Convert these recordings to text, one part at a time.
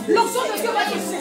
L'onction de Dieu va te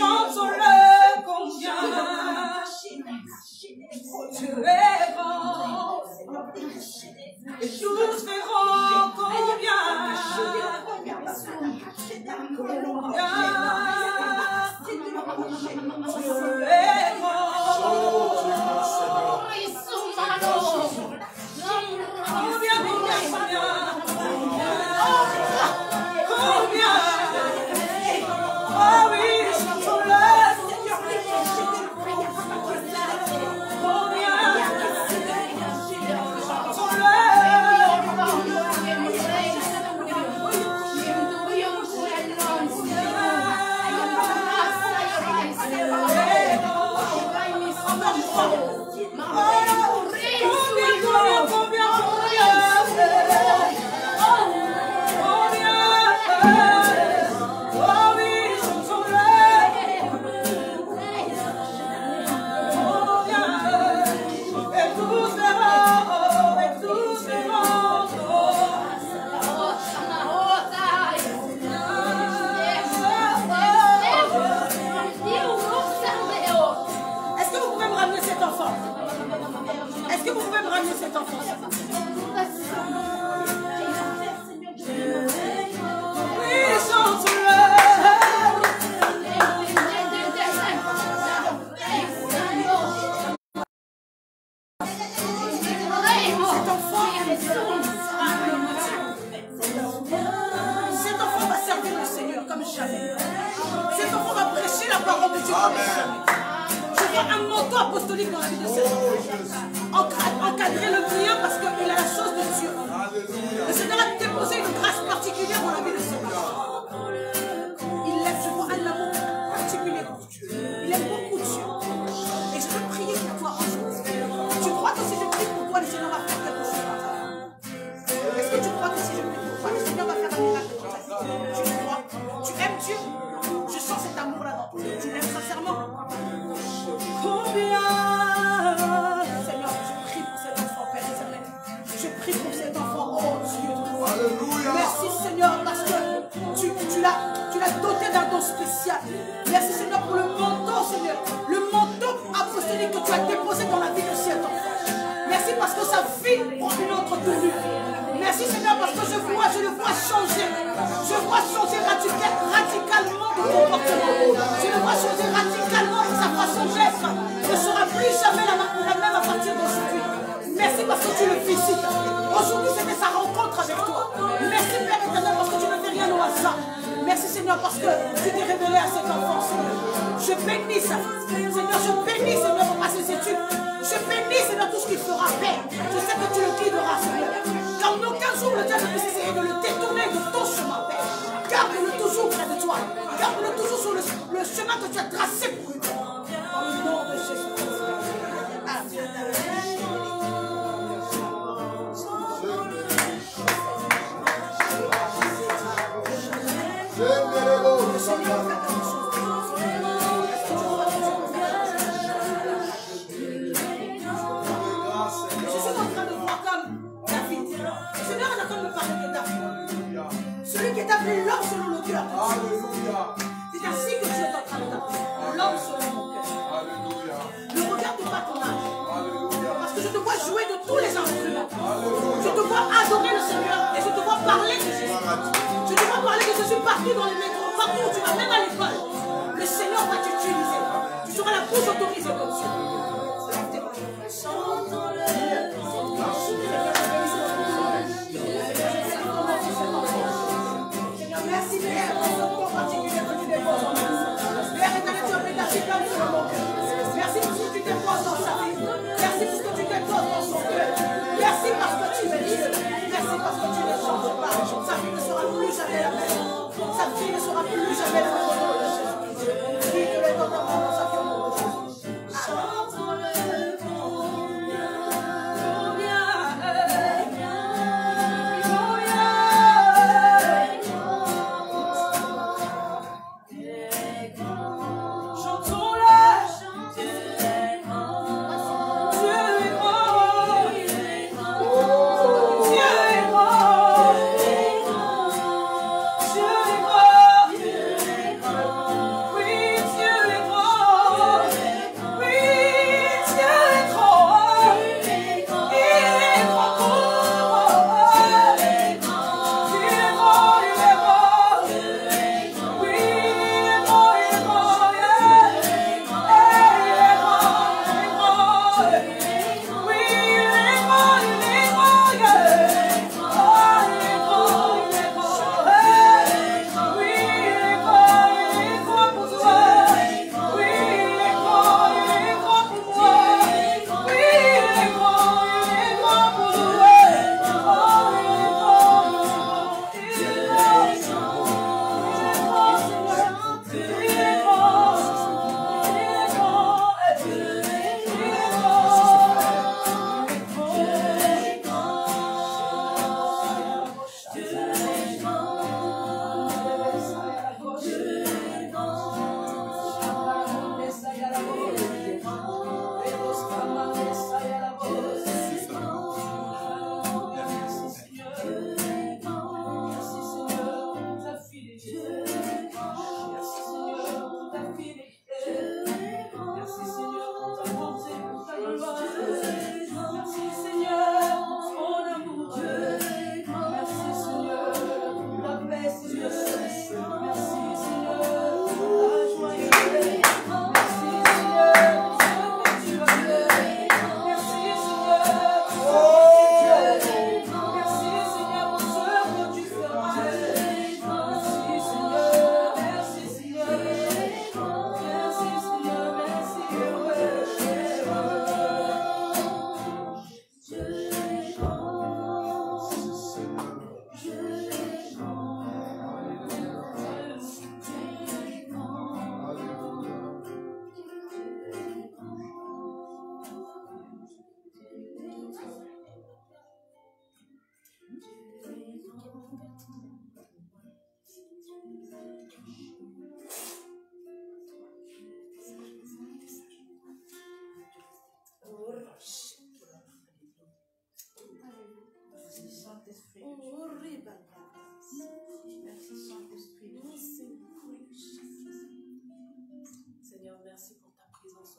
Chante-le combien tu es bon, et tous verront combien tu es bon.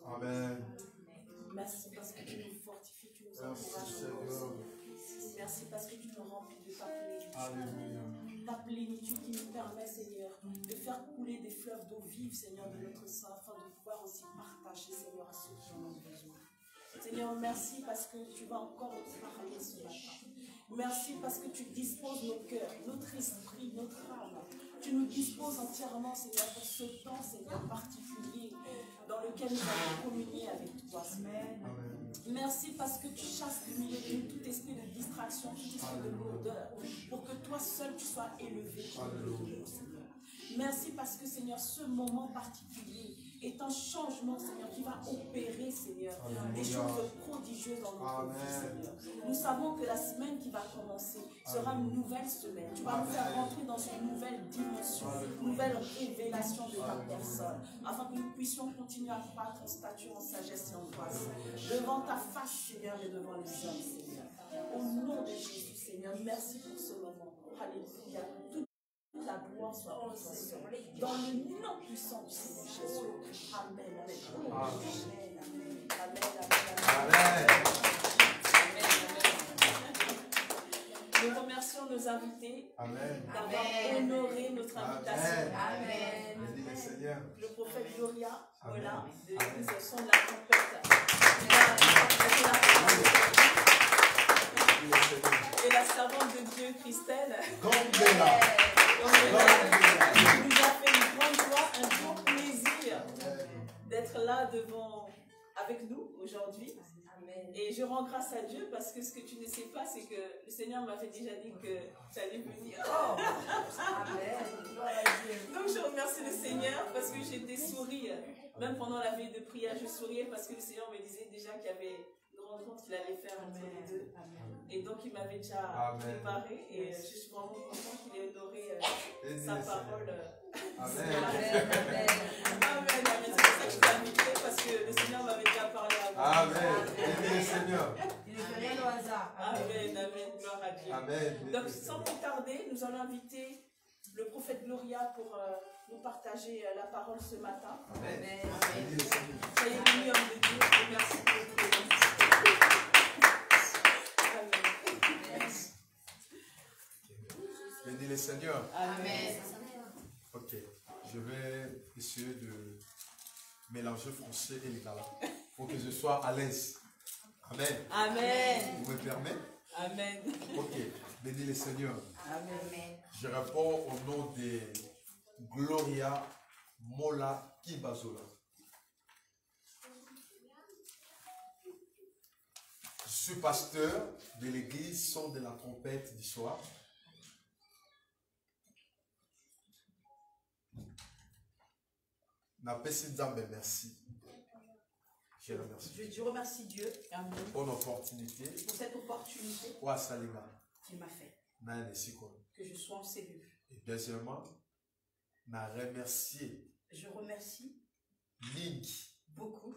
Amen. Merci parce que tu nous fortifies, tu nous encourages. Merci parce que tu nous remplis de ta plénitude. Alléluia. Ta plénitude qui nous permet, Seigneur, de faire couler des fleuves d'eau vive, Seigneur, de notre sein, afin de pouvoir aussi partager, Seigneur, à ceux qui en ont besoin. Seigneur, merci parce que tu vas encore nous parler ce matin. Merci parce que tu disposes nos cœurs, notre esprit, notre âme. Tu nous disposes entièrement, Seigneur, pour ce temps, Seigneur, particulier dans lequel nous allons communier avec toi, Seigneur. Merci parce que tu chasses du milieu de nous tout esprit de distraction, tout esprit de lourdeur, pour que toi seul tu sois élevé. Seigneur. Merci parce que, Seigneur, ce moment particulier est un changement, Seigneur, qui va opérer, Seigneur, des choses prodigieuses dans notre vie, Seigneur. Nous savons que la semaine qui va commencer sera une nouvelle semaine. Tu vas nous faire rentrer dans une nouvelle dimension, une nouvelle révélation de ta personne, afin que nous puissions continuer à croître en stature, en sagesse et en grâce. Devant ta face, Seigneur, et devant les hommes, Seigneur. Au nom de Jésus, Seigneur, merci pour ce moment. Alléluia. La gloire soit en toi, dans le nom puissant du Seigneur Jésus. Amen. Nous remercions nos invités d'avoir honoré notre invitation. Amen. Le prophète Gloria, voilà, de l'église son de la trompette. Et la servante de Dieu, Christelle. Il nous a fait une grande joie, un grand plaisir d'être là avec nous aujourd'hui. Et je rends grâce à Dieu parce que ce que tu ne sais pas, c'est que le Seigneur m'avait déjà dit que tu allais venir. Donc je remercie le Seigneur parce que j'étais sourire. Même pendant la veille de prière, je souriais parce que le Seigneur me disait déjà qu'il y avait une rencontre qu'il allait faire entre les deux. Amen. Et donc, il m'avait déjà Amen. préparé et je suis vraiment contente qu'il ait honoré Bénis sa le parole. Amen. Amen, amen. C'est pour ça que je l'ai invité parce que le Seigneur m'avait déjà parlé avant. Amen. Bénis le Seigneur. Il ne fait rien au hasard. Amen, amen, gloire à Dieu. Amen. Donc, Bénis le sans Seigneur. plus tarder, nous allons inviter le prophète Gloria pour nous partager la parole ce matin. Amen. Amen. Bénis le Seigneur. Soyez bénis, homme de Dieu, et merci pour votre présence. Amen. Bénis le Seigneur. Amen. Ok. Je vais essayer de mélanger français et lingala pour que je sois à l'aise. Amen. Amen. Vous me permettez? Amen. Ok. Bénis le Seigneur. Amen. Je réponds au nom de Gloria Mola Kibazola. Je suis pasteur de l'église Son de la Trompette du soir. Napesi Nzambe, merci. Je remercie Je remercie Dieu pour l'opportunité. pour cette opportunité Kwa Salinga, qu'il m'a fait, na Nesiko. que je sois en cellule. Et deuxièmement, na remercier Je remercie Mingi, beaucoup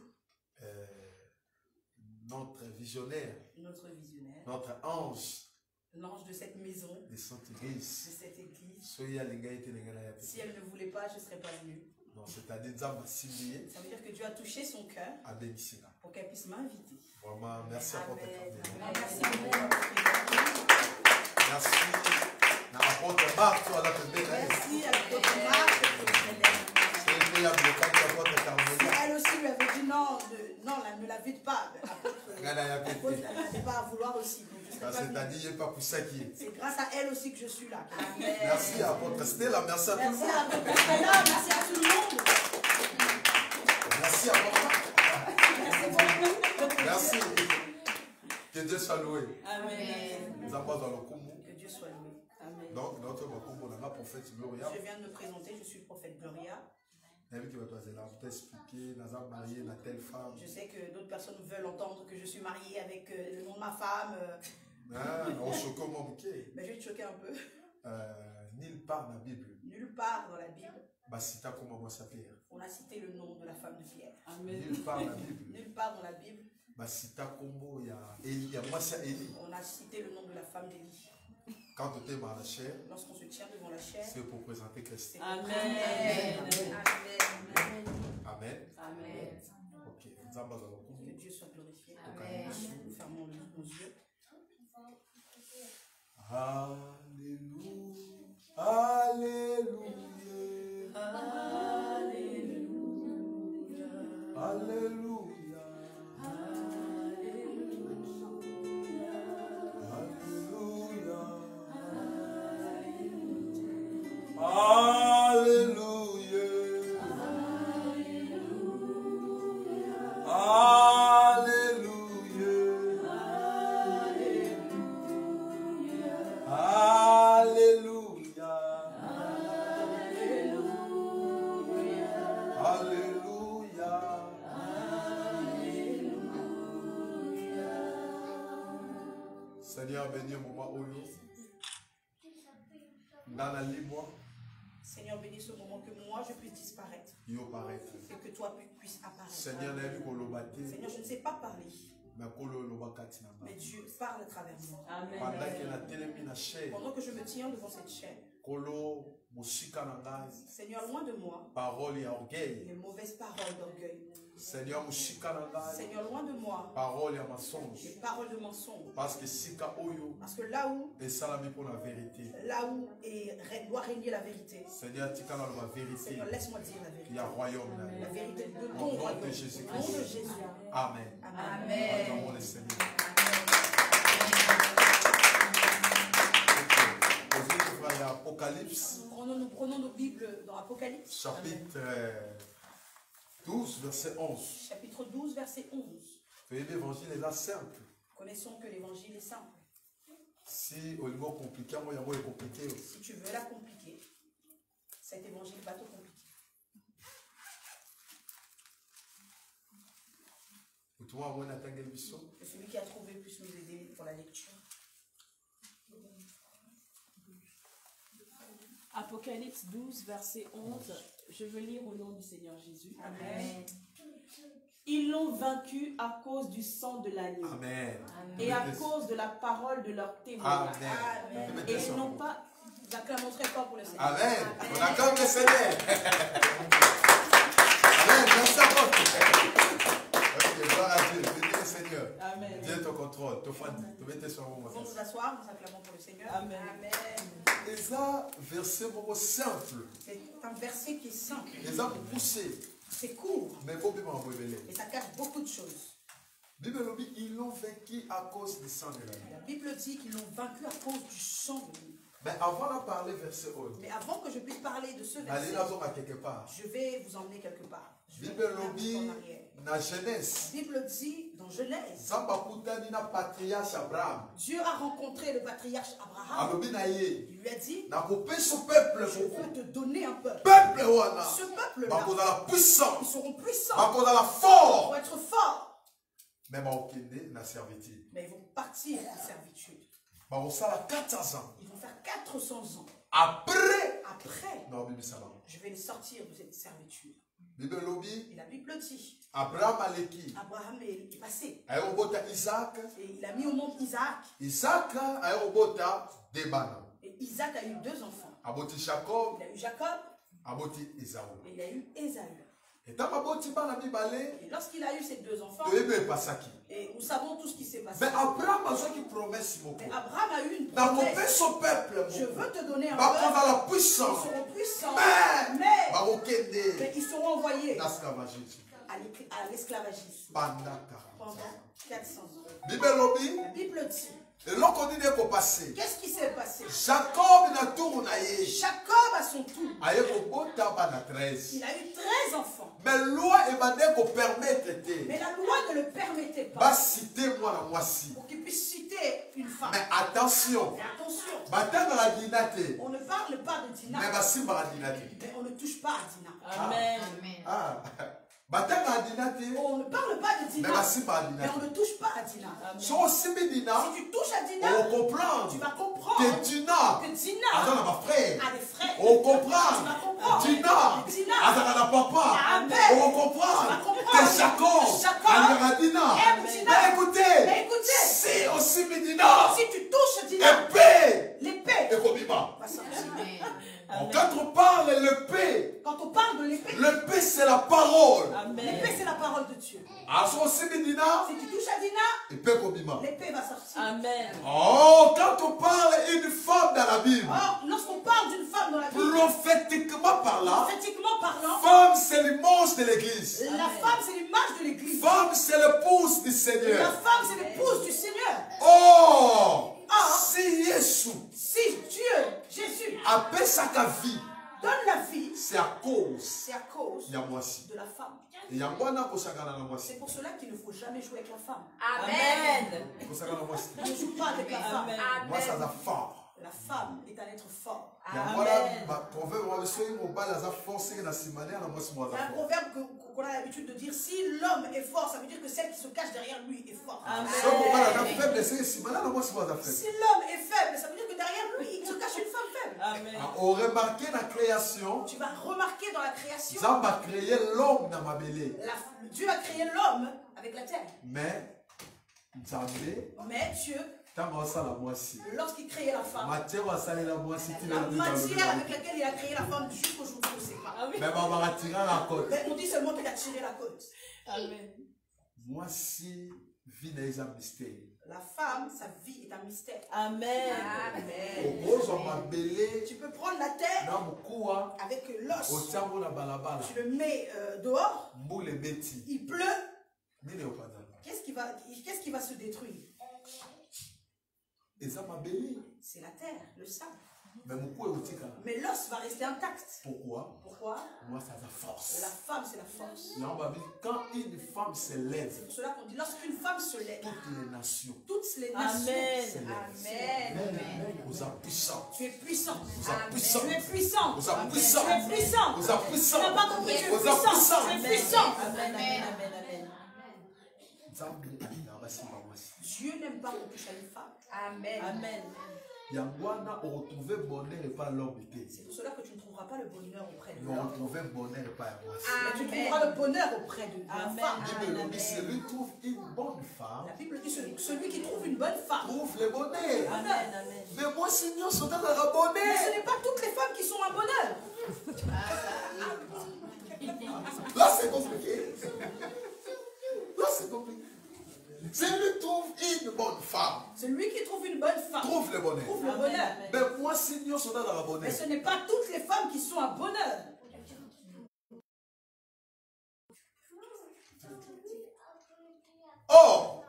notre visionnaire, notre visionnaire, notre ange l'ange de cette maison, de Sainte de Église. cette église. Soya Linga était Lingala ya Si elle ne voulait pas, je ne serais pas venue. Non, c'est-à-dire Nzamba Simbiye Ça veut dire que Dieu a touché son cœur à Bénisina. pour qu'elle puisse m'inviter. Vraiment, merci à votre Amen. caméra. Merci beaucoup pour votre présence. Merci à l'apôtre Marc, toi, là, tu es Merci à l'apôtre Marc. C'est payable, quand tu as votre Si carmonnier. elle aussi lui avait dit non, non, ne la vide pas. Regarde, il y a L'apôtre, pété. elle n'avait pas à vouloir aussi. Donc je serais pas venue. C'est-à-dire, il n'y a pas pour ça qui est. C'est grâce à elle aussi que je suis là. Amen. Merci à votre Stella, merci à tout le Merci monde. à l'apôtre Stella, merci à tout le monde. Merci à votre. Merci beaucoup. Merci. Que Dieu soit loué. Amen. Nous avons dans le Congo. Que Dieu soit loué. Amen. Donc, notre Congo, on a prophète Gloria. Je viens de me présenter, je suis le prophète Gloria. Il y a qui va vous expliquer, nous avons marié la telle femme. Je sais que d'autres personnes veulent entendre que je suis mariée avec le nom de ma femme. Ah, on choque mon bouquet. Mais je vais te choquer un peu. Nulle part dans la Bible. Nulle part dans la Bible, Bah, si t'as comment moi s'appeler. on a cité le nom de la femme de Pierre. Nulle part dans la Bible. Nulle part dans la Bible, Bah, si t'as combo, il y a Élie, il y a moi, c'est Élie. on a cité le nom de la femme d'Élie. Quand tu es dans la chair, Lorsqu'on se tient devant la chair, c'est pour présenter Christ. c'est Amen. Amen. Amen. Ok, nous avons dans le Congo. que Dieu soit glorifié. Amen. Nous fermons nos yeux. Alléluia. Alléluia. Alléluia. Alléluia. Seigneur, bénis mon moment où dans la lit, moi, Seigneur, bénis ce moment que moi je puisse disparaître yo paraître. et que toi puisses apparaître. Seigneur, n'a vu qu'on le battait, Seigneur, je ne sais pas parler, mais qu'on le batte. mais Dieu parle à travers moi. Pendant qu'elle a tellement la chair, Pendant que je me tiens devant cette chaîne, Kolo, Moussika Nangai, Seigneur, loin de moi parole et orgueil. les mauvaises paroles d'orgueil. Seigneur, Moussika Nangai, Seigneur, loin de moi parole et mensonge. les paroles de mensonge. Parce que Sika Oyo Parce que là où est salami pour la vérité. doit régner la vérité, Seigneur, tu as la vérité. Seigneur, laisse-moi dire la Il vérité. y a royaume là. La vérité de Au ton nom de royaume. Au nom de Jésus-Christ. Jésus. Amen. Amen. Acclamons le Seigneur. Il y a Apocalypse, Nous prenons nos Bibles dans Apocalypse, chapitre 12, verset 11. chapitre 12, verset 11. L'évangile est là simple. Connaissons que l'évangile est simple. Si au niveau compliqué, moi, il y a moins compliqué. Si tu veux la compliquer, cet évangile va te compliquer. Que celui qui a trouvé puisse nous aider pour la lecture. Apocalypse 12, verset 11. Je veux lire au nom du Seigneur Jésus. Amen. Ils l'ont vaincu à cause du sang de l'agneau. Amen. Et à cause de la parole de leur témoignage. Amen. Et ils n'ont pas... Acclamons très fort pour le Seigneur. Amen. On acclame le Seigneur. Amen. Merci à vous. Ok, gloire à Dieu. Bénis le Seigneur. Amen. Dieu ton contrôle. Te mettez sur vous. Nous pouvons nous asseoir, nous acclamons pour le Seigneur. Amen. Et ça, verset beaucoup simple. C'est un verset qui est simple. Et ça, vous poussez. C'est court. Mais il faut bien m'en révéler. Et ça cache beaucoup de choses. Bible dit, ils l'ont vaincu à cause du sang de l'agneau. La Bible dit qu'ils l'ont vaincu à cause du sang de l'agneau. Mais avant de parler verset 11, Mais avant que je puisse parler de ce allez verset, là quelque part. je vais vous emmener quelque part. Je vais Bible vous dit, emmener en arrière. na Genèse, La Bible dit dans Genèse, Zamba Kutani na patriarche Abraham. Dieu a rencontré le patriarche Abraham. Alobi na ye, Il lui a dit, na kopé ce peuple, je veux te donner un peuple. peuple wana. Ce peuple-là, Bako dans la ils puissance, seront puissants, bako dans la ils force. vont être forts, Mais bakokende na servitude. mais ils vont partir en servitude. Bakosala 400 ans. Ils vont faire 400 ans. Après, Après, non, Bible Salam. je vais les sortir de cette servitude. Bible lobi, Et la Bible dit, Abraham aleki. Abraham est passé. Aérobota Isaac. Et il a mis au monde Isaac. Isaac aérobota Debana. Et Isaac a eu 2 enfants. Aboti Jacob, Il a eu Jacob aboti Esaü. et il a eu Ésaü. Et tant aboti bana mibale, Et lorsqu'il a eu ces 2 enfants, toyebe pasaki. et nous savons tout ce qui s'est passé. Mais Abraham a qui promesse moko. Mais Abraham a eu une Na kopé promesse. son peuple. Je veux te donner un Bako peuple. dans la Ils puissance. seront puissants. Mais, Mais bakokende ils seront envoyés na esclavagisme. à l'esclavagisme Pendant 40 pendant ans. 400 ans. Bible lobi, La Bible dit, et l'on dit ko passer. qu'est-ce qui s'est passé? Jacob na tour na ye. Jacob à son tour, Aye ko bota bana 13. il a eu 13 enfants. Mais loi et bande ko permettre Mais te. la loi ne le permettait Ba pas citer moi na mwasi. pour qu'il puisse citer une femme. Mais attention, Mais attention, batanga la dinate. on ne parle pas de Dina, Mais basimba la dinate. mais on ne touche pas à Dina. Amen. Ah. Batanga la dinate. On ne parle pas de Mais Dina, basimba la mais on dinate. ne touche pas à Dina. So simbi dina, Si tu touches à Dina, on comprend tu vas que comprendre Dina que Dina azana ba frère. a des frères. On comprend. Tu vas comprendre. Dina Dina azana na papa. Amen. On Tu comprend vas comprendre. que Jacob Jacob alira Dina. aime Dina. Mais écoutez, Mais écoutez, si aussi mi Dina, si tu touches Dina, épée l'épée et kobima. va sortir. Quand on parle de l'épée, Quand on parle de l'épée, l'épée c'est la parole. Amen. l'épée c'est la parole de Dieu. Ah, so aussi mi Dina, Si tu touches à Dina, épée kobima. l'épée va sortir. Amen. Oh, quand on parle d'une femme dans la Bible, Or, lorsqu'on parle d'une femme dans la Bible, prophétiquement parlant, prophétiquement parlant, femme c'est l'immense de l'église. la femme c'est l'image de l'église. Femme c'est l'épouse du La Seigneur. femme c'est l'épouse du Seigneur. Oh, Ah. si Jésus Si Dieu, Jésus, appelle sa vie, donne la vie, c'est à cause c'est à cause de moi aussi. de la femme. Et yangwana kosakana na moi C'est aussi. pour cela qu'il ne faut jamais jouer avec la femme. Amen. Kosakana na moi aussi. Ne joue pas avec la femme. Amen. Moi ça a fort. La femme est un être fort. Yangwana Amen. ba proverbe wa soyi mobali aza forcé na simane na moi si moi Il y a un aza fort. proverbe qu'on a l'habitude de dire, si l'homme est fort, ça veut dire que celle qui se cache derrière lui est forte. Amen. So mobali aza faible c'est simane na moi si moi aza faible. Si l'homme est faible, ça veut dire que derrière lui, il se cache une femme faible. Amen. On remarqué la création, Tu vas remarquer dans la création, Zamba a créé l'homme dans ma belé. Dieu a créé l'homme avec la terre. Mais Nzambe Mais Dieu, tango asala mwasi. lorsqu'il créait la femme, Matière asala la mwasi la matière avec laquelle il a créé la femme jusqu'au jour où on ne sait pas. Ah oui. Mais on va retirer la côte. Mais on dit seulement qu'il a tiré la côte. Amen. Mwasi vie na un mystère. La femme, sa vie est un mystère. Amen. Amen. Okozo mabele Tu peux prendre la terre na mukuwa avec l'os, otiango na balabala. tu le mets dehors, Mbule beti. il pleut, Nini opanza. qu'est-ce qui va se détruire? Eza mabele. C'est la terre, le sable. Mais mukuwa otika. Mais l'os va rester intact. Pourquoi? Pourquoi? Moi ça a force. La femme, c'est la force. Quand une femme se lève, C'est pour cela qu'on dit, lorsqu'une femme se lève, toutes les nations toutes les nations Amen. se lèvent. Amen. vous êtes puissants. Tu es puissant. Vous êtes puissants. Tu es puissant. Vous êtes puissants. Tu es puissant. Vous êtes Tu puissants. n'as pas compris, tu es Vous êtes puissant. puissants. Tu es puissant. Amen. Amen. Amen. Dieu n'aime pas qu'on touche à une femme. Amen. Amen. Yangwana on retrouvait bonheur et pas l'homme. C'est pour cela que tu ne trouveras pas le bonheur auprès de On l'homme. retrouvait bonheur et pas moi. Mais tu trouveras le bonheur auprès de la Amen. femme. La Bible dit celui qui trouve une bonne femme La Bible dit celui qui trouve une bonne femme. trouve le bonheur. Amen. Amen. Mais moi, Seigneur, sont dans la Mais ce bonheur. n'est pas toutes les femmes qui sont un bonheur. Là, c'est compliqué. Là, c'est compliqué. Celui qui trouve une bonne femme Celui qui trouve une bonne femme trouve le bonheur. trouve le Amen. bonheur. Amen. Mais moi, Seigneur, sont dans la bonheur. Mais ce n'est pas toutes les femmes qui sont un bonheur. Or,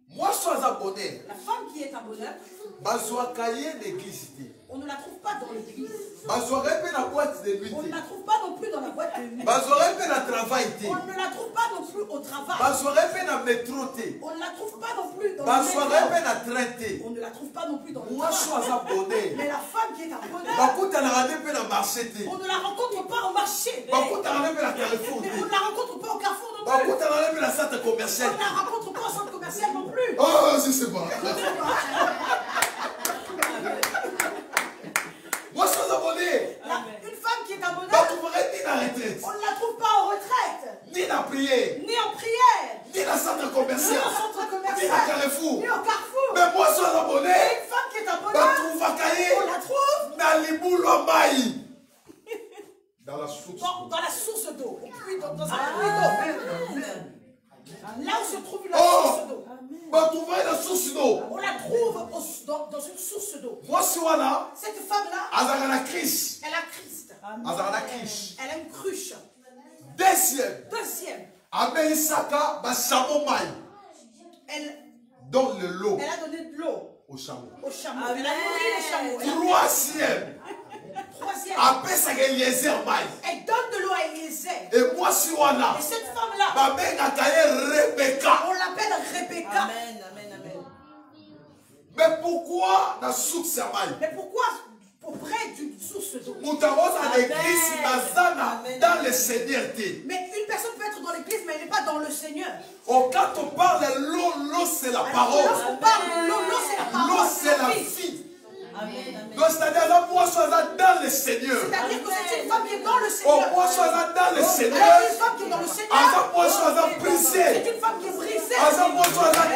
moi, je suis un bonheur. La femme qui est un bonheur, Bazoakaye l'église. on ne la trouve pas dans l'église. Bazoarepe la boîte de nuit. On ne la trouve pas non plus dans la boîte de nuit. Bazoarepe la travail. On ne la trouve pas non plus au travail. Bazoarepe la métro. On ne la trouve pas non plus dans le Bazoarepe métro. la traité. On ne la trouve pas non plus dans le Moi, je suis travail. un bonheur. Mais la femme qui est un bonheur, Bakuta la radepe la marché. on ne la rencontre pas au marché. Bakuta la radepe la Carrefour. Mais on ne la rencontre pas au carrefour non plus. Bakuta la radepe la centre On commercial. ne la rencontre pas au centre commercial non plus. Oh, je sais pas. Moi, je suis un bonheur. Une femme qui est un bonheur, Batouverait ni la retraite, on ne la trouve pas en retraite, ni la prière, ni en prière, ni la centre ni commercial, au centre ni la commercial, Carrefour. ni au carrefour. Mais moi, je suis un bonheur. Une femme qui est un bonheur, Batouvakaye, on la trouve na libulo mai. Dans la source. dans la source d'eau, au puits d'eau, dans un puits d'eau. Là où se trouve la Oh, source d'eau. Batouvaille la source d'eau. On la trouve dans une source d'eau. Moi, si voilà, Cette femme-là, Azara la crise. elle a Christ. Azara la crise. Elle a une cruche. Deuxième, Deuxième, Abe Isaka, Basamo mai. elle Donne le lot a donné de l'eau au chameau. aux chameaux. Amen. Elle a nourri les chameaux. Troisième, Troisième, Abe Sageliezer mai. elle donne de l'eau à Eliezer. Et moi, si voilà, Et cette femme-là, Babenga Kaye Rebecca. on l'appelle Rebecca. Amen. Amen. Amen. Mais pourquoi la source à mai? Mais pourquoi auprès d'une source d'eau? Nous avons à l'église, Nazana, Amen. dans le Seigneur. Mais une personne peut être dans l'église, mais elle n'est pas dans le Seigneur. Oh, quand on parle de l'eau, c'est la Alors, parole. lorsqu'on parle de l'eau, l'eau c'est la L'eau, parole, c'est la vie. vie. Amen. Amen. Donc, c'est-à-dire, la moi, sois dans le Seigneur. C'est-à-dire que c'est une femme qui est dans le Oh, Seigneur. moi, sois dans le Alors, Seigneur. une femme qui est dans le Seigneur, Asa, moi, sois brisé. c'est une femme qui est brisée. Asa, moi, sois taillé.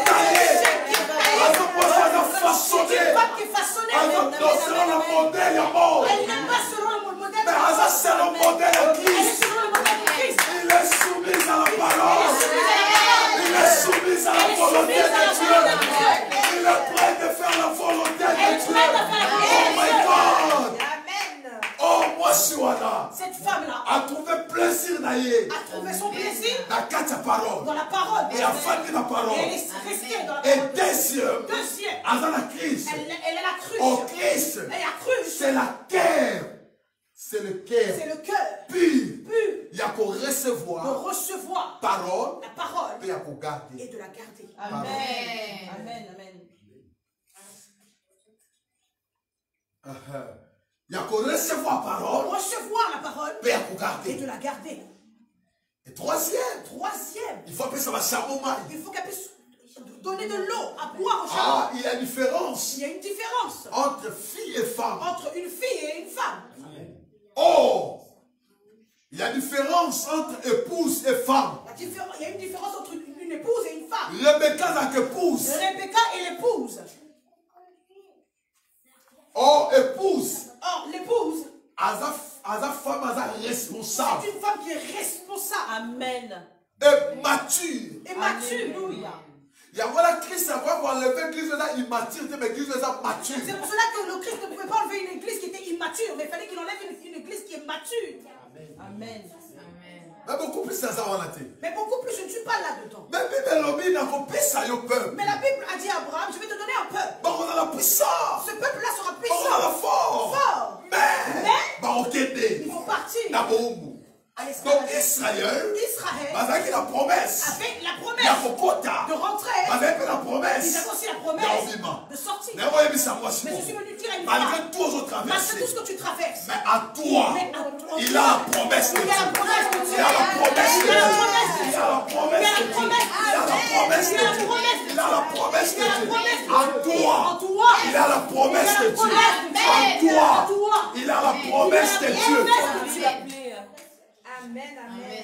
Asa, moi, sois C'est façonné. une femme qui est façonnée. Asa, non, selon le modèle, ya mort. Elle n'est pas selon le modèle. Mais Asa, c'est le modèle à Elle est Christ. selon le modèle de Christ. Il est soumis à la parole. Il est soumis à la Elle est volonté soumise à la de Dieu. volonté de Dieu. Il est prêt de faire la volonté Elle est de Dieu. prête à faire la volonté Oh de my Dieu. God. Amen. Oh, moi, Siwana Cette femme-là a trouvé plaisir naïe. a trouvé son plaisir Dans quatre paroles. dans la parole. Et a fait la Et parole. elle est restée dans la Et parole. deuxième, Deuxième, avant la crise. elle a la cruche. Oh, Christ, Elle a cruche. c'est la cœur. C'est le cœur C'est le cœur pur. pur Il y a qu'à de recevoir recevoir parole. la parole Et il y a qu'à garder. et de la garder. Amen. Amen. Amen. Amen. Il y a qu'à recevoir parole. Recevoir la parole Et il y a qu'à et de garder. la garder. Et troisième, Troisième, il faut appeler ça ma chamoma. il faut qu'elle puisse donner de l'eau à boire au chameau. Ah, il y a une différence Il y a une différence entre fille et femme. entre une fille et une femme. Oh, il y a une différence entre épouse et femme. Il y a une différence entre une épouse et une femme. Rebecca n'a qu'épouse. Rebecca est l'épouse. Oh, épouse. Or, l'épouse, Asa femme, asa responsable. c'est une femme qui est responsable Amen. Et mature. et mature. Alléluia. Il y a voilà Christ a vraiment enlevé l'église là immature, mais l'église là mature. C'est pour cela que le Christ ne pouvait pas enlever une église qui était immature, mais il fallait qu'il enlève une église qui est mature. Amen. Mais beaucoup plus ça va la tête. Mais beaucoup plus, je ne suis pas là-dedans. Mais Bible lobby n'a pas ça au peuple. Mais la Bible a dit à Abraham, je vais te donner un peuple. Bah on a la puissance. Ce peuple-là sera Bah on a la puissant, force. fort. Mais bah on Ils t'aide. vont partir Na boum. à Donc l'esclavage. Israël, Israël, bah avec la promesse. avec la Il y a promesse Kokota. de rentrer, Avec la ils promesse. avaient aussi la Il y a promesse Ovima. de sortir. Mais moi, ça moi Mais je suis venu dire à une malgré femme, tous les autres malgré tout traversées. ce que tu traverses, Mais à toi, mais à- il a la promesse de il y a la Dieu. promesse de Dieu. Il y a la promesse de Il y a la Dieu. promesse de Il y Dieu. a la promesse de Dieu. Il y a la promesse de promesse de Il y a la Dieu. promesse de En Dieu. toi. En toi. Il a la promesse de Dieu. En toi. Il a la promesse de Dieu. Amen, amen.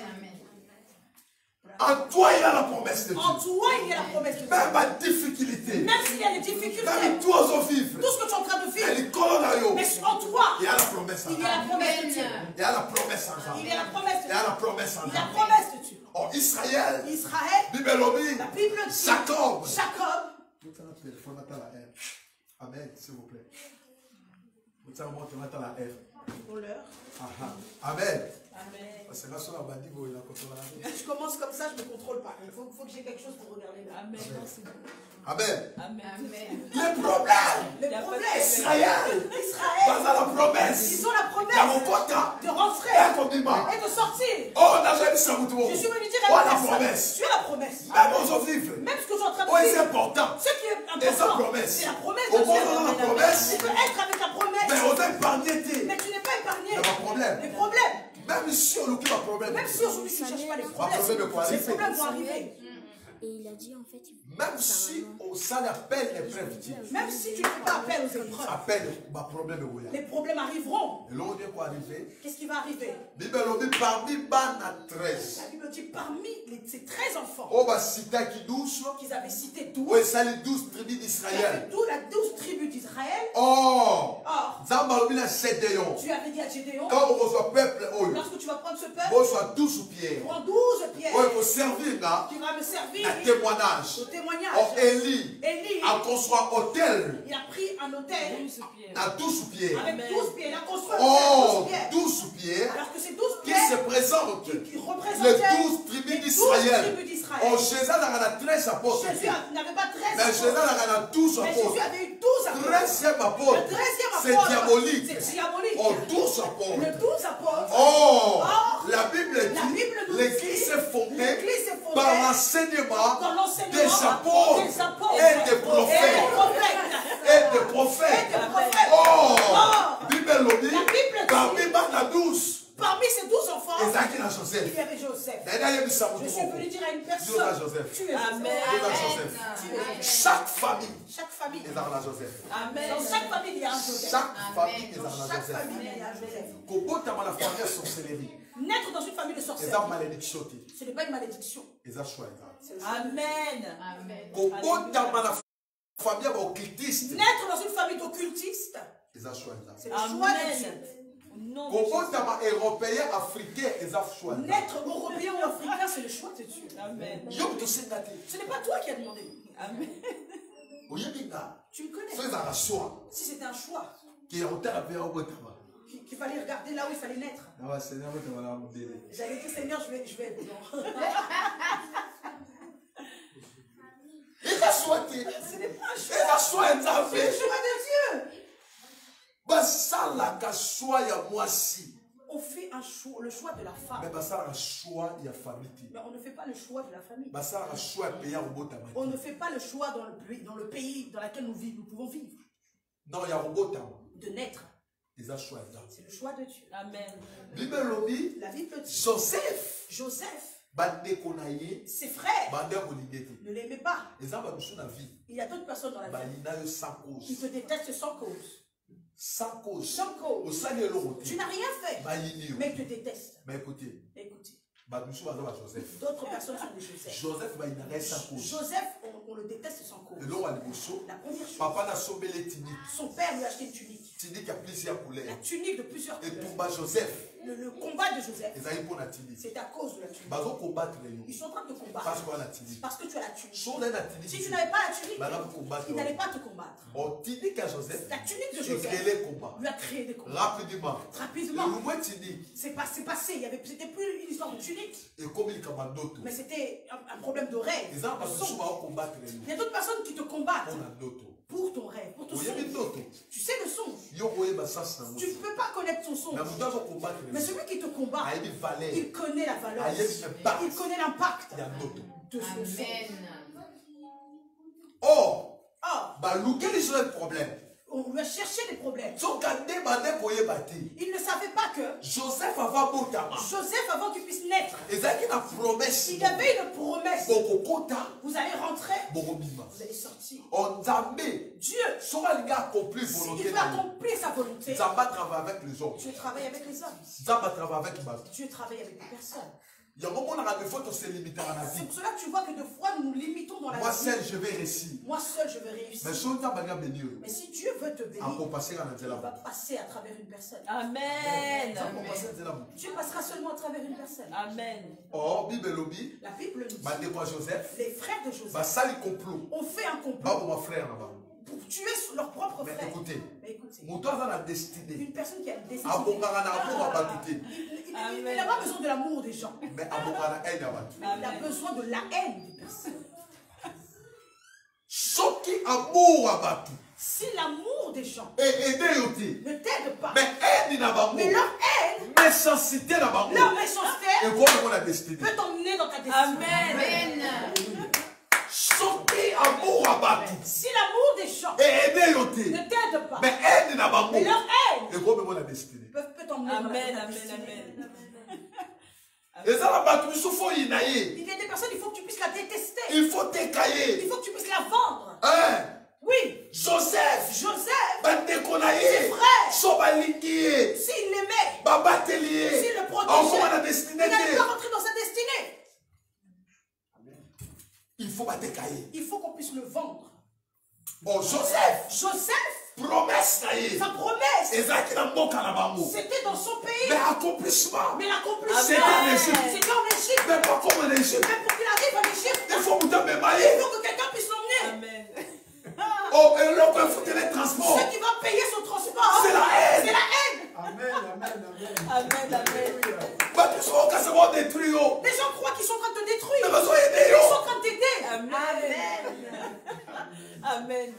En toi, il a la promesse de Dieu. En toi, il y a la promesse de Dieu. Même ma difficulté. Même s'il y a des difficultés, Même toi, au vivre. tout ce que tu es en train de vivre, Elle est colonnario. mais en toi, Il y a la promesse en il y a la promesse de Dieu. Il y a la promesse en Il y a la promesse de Il y a la Dieu. promesse en Il y a la promesse de Dieu. Oh, Israël. Israël, Bibelobi. la Bible dit, Jacob. Jacob, Amen, s'il vous plaît. pour l'heure. Amen. Amen. Parce que là, sur la bandit, il a contrôlé. Si je commence comme ça, je ne me contrôle pas. Il faut que j'ai quelque chose pour regarder là. Amen. Amen. Amen. Les problèmes. Les problèmes. Israël. Israël, Dans la promesse. ils ont la Il y a promesse mon quota. de rentrer Et un condiment. et de sortir. Oh, on a jamais dit ça, vous Je suis venu dire Oh, à la personne, promesse. tu es la promesse. Même aux vivre. Même ce que je suis en train de Oh, c'est dire, important. ce qui est Et sa important, promesse. c'est la promesse Au de moment où on a la Dieu. promesse, Tu peux être avec la promesse, mais on a épargné. mais tu n'es pas épargné. Il y a un problème. Les problèmes, Même si on occupe un problème. même si aujourd'hui tu ne cherches pas les problèmes, problème va les arriver. problèmes vont arriver. Et il a dit en fait. Même si on s'en appelle épreuve, Même si tu ne fais pas appel aux épreuves, appelle ma problème est où les problèmes arriveront. Et l'autre quoi arriver? Qu'est-ce qui va arriver? Bible dit parmi Bana 13. La Bible dit parmi ces 13 enfants On va citer qui 12. qu'ils avaient cité 12, Oui, c'est les 12 tribus il y avait d'Israël. d'où la 12 tribus d'Israël. Or, Or, Zambalobina Sédéon. tu avais dit à Gédéon, Quand on reçoit peuple, lorsque tu vas prendre ce peuple, on soit tous sous pied. prends 12 pierres, Oui, il faut servir là. tu vas me servir Un témoignage. au témoignage. Or, Élie Élie, a construit un hôtel il a pris un hôtel à 12 sous pied. avec 12 pierres, il a construit un Oh, hôtel 12 pierres. 12 sous pied Alors que ces 12 qui pierres se présentent. qui Les représentaient 12 tribus les 12 d'Israël. tribus d'Israël. Oh, Jésus a 13 apôtres. Jésus n'avait pas 13 Mais Jésus apôtres, a 12 mais Jésus apôtres. avait eu 12 apôtres. 13e apôtre. Le 13e C'est apôtre, diabolique. c'est diabolique. Oh, 12 apôtres. Le 12 apôtres, Oh, Or, la Bible la dit Bible nous l'église dit, est fondée l'Église est fondée par l'enseignement dans l'enseignement des apôtres des apôtres et des et des prophètes. prophètes. Et des prophètes. Et des prophètes. Oh, Or, Bible le dit, la Bible dit, parmi Bana 12, parmi ces 12 enfants, Ezaki na il Joseph. y avait Joseph. D'ailleurs, il y a Je suis venu dire à une Dieu à personne, Joseph. tu es Amen. Dieu à Joseph. Joseph. Tu es Joseph. Chaque famille Chaque famille, est dans la Joseph. Amen. dans chaque famille, il y a un Joseph. Chaque famille est Dans dans la chaque Joseph. famille, il y a un Joseph. Kobota ma la famille sorcellerie. Naître dans une famille de Eza sorcières, malédiction te. ce n'est pas une malédiction. Eza choix eza. C'est le choix. Amen. Amen. Kobota ma la famille occultiste. Naître dans une famille d'occultistes, Eza choix eza. c'est le choix de Dieu. Amen. Au nom de Jésus. Kobota ma européen africain eza choix eza. Naître européen ou africain, c'est le choix de Dieu. Amen. Yo to senga te. Ce n'est pas toi qui as demandé. Amen. Oyebika. Tu me connais. So eza ka choix. Si c'était un choix, Ki otala pe obota ma. qu'il fallait regarder là où il fallait naître, Na wa seigneur bota ma la modele. j'allais dire Seigneur, je vais être blanc. Eza choix te. Ce n'est pas un choix. Eza choix eza C'est le fe. choix de Dieu. Basalaka choix ya mwasi. On fait un choix, le choix de la Mais femme. basalaka choix ya famille te. Mais on ne fait pas le choix de la famille. Basalaka choix ya pays ya kobota ma. On ne fait pas le choix dans le pays dans lequel nous pouvons vivre. Non, ya kobota ma. De naître. Eza choix eza. C'est le choix de Dieu. Amen. Bible lobi La Bible dit, Joseph Joseph, bandeko na ye ses frères bandeko linge te. ne l'aimaient pas. Eza bamusu na vie. Il y a d'autres personnes dans la vie Balina yo sans qui cause. te détestent sans cause. Sans cause. Sans cause. Osali eloko Tu te. n'as rien fait, Bayini yo. mais ils te détestent. Mais écoutez, Écoutez, bamusu baza ba Joseph. d'autres personnes sont des Joseph. Joseph bayinaka ye sans cause. Joseph, on le déteste sans cause. Eloko ya liboso. La première chose, Papa na sombele tunique. son père lui a acheté une tunique. Tunique ya plusieurs La couleurs. tunique de plusieurs Et couleurs. pour ba Joseph, Le combat de Joseph, ezali mpo na tunique. c'est à cause de la tunique. Bazo combattre yo. Ils sont en train de te combattre Parce qu'on a tunique. parce que tu as la tunique. So na na Si tunique. tu n'avais pas la tunique, Baza ko combattre. ils n'allaient pas te combattre. Oh, tunique à Joseph. La tunique de C'est créé Joseph les combats. lui a créé des combats. Rapidement. Rapidement, Le mouvement tunique. c'est passé. C'était plus une histoire de tunique, Et comme il commande d'autres. mais c'était un problème de rêve. Les gens de vont son. souvent combattre les Il y a d'autres personnes qui te combattent On a d'autres. pour ton rêve, pour ton Vous avez songe. d'autres. Tu sais le songe. Yo voyez ma sens na Tu ne peux pas connaître ton songe. Mais vous devez combattre Mais les celui qui te combat, Ah, il valait. il connaît la valeur. Ah, il y a un impact. Il connaît l'impact Il y a d'autres. de son songe. Amen. Or, Or, bah, quel est le problème? On lui a cherché des problèmes. Il Il ne savait pas que Joseph avait Joseph, avant qu'il puisse naître, une promesse. il avait une promesse. Bokokota, Vous allez rentrer, Bokobima. vous allez sortir. On Zambé, Dieu, Soralinga accompli s'il volonté. veut accomplir sa volonté, Zamba travaille avec les hommes. Dieu travaille avec les hommes. Zamba travaille avec les hommes. Dieu travaille avec les personnes. Il y a un moment où on a des fois qu'on se limite à la C'est vie. pour cela que tu vois que de fois nous nous limitons dans la Moi vie. seul, je vais réussir. Moi seul, je vais réussir. Mais si on t'a pas béni, Mais si Dieu veut te bénir, on peut passer à il va la passer à travers une personne. Amen. Dieu passera seulement à travers une personne. Amen. Or, Bible lobby, La Bible nous dit, Bandekwa Joseph, les frères de Joseph Basali complot. ont fait un complot Pas pour mon frère là-bas. pour tuer leur propre Mais frère. écoutez, Mais écoutez, mon toit dans la destinée. une personne qui a décidé. Abongara na amour à batouté. Il n'a pas besoin de l'amour des gens. Mais Abongara na haine à batouté. Il a besoin de la haine des personnes. Soki amour à batouté. Si l'amour des gens Et aider yoté. ne t'aide pas, Mais haine n'a pas mais leur haine, méchanceté n'a pas leur méchanceté Et comment la destinée. peut t'emmener dans ta destinée. Amen. Soki amour à batouté. Si l'amour des gens Et aider yoté. ne t'aide pas, Mais haine n'a pas mais leur haine Et comment la destinée. peut t'emmener dans Amen. ta Amen. destinée. Amen. Et ça la batouté, il faut y nailler. Il y a des personnes, il faut que tu puisses la détester. Il faut t'écailler. Il faut que tu puisses la vendre. Hein? Oui, Joseph. Joseph, Bandekonaye. ses frères, Sobalingiye. s'il l'aimait, Babateliye. s'il le Encore protégeait, la il destinée. n'allait pas rentrer dans sa destinée. Il faut t'écailler. Il faut qu'on puisse le vendre. Bon, Joseph. Joseph, Promesse naïe. sa promesse, Et ça qui n'a pas qu'à la bango. c'était dans son pays. Mais accomplissement. Mais l'accomplissement, C'est en Égypte. c'était en Égypte. Mais pas comme en Égypte. Mais pour qu'il arrive en Égypte, Il faut vous donner il mailler. faut que quelqu'un puisse l'emmener. Amen. Oh, et là, il faut les transports. Ce qui va payer son transport, C'est la haine. c'est la haine. Amen, amen, amen. Amen. Amen. Bah, tu sois au cas de détruire. Les gens croient qu'ils sont en train de te Mais détruire. besoin d'aider. Ils sont en train de t'aider. Amen. Amen.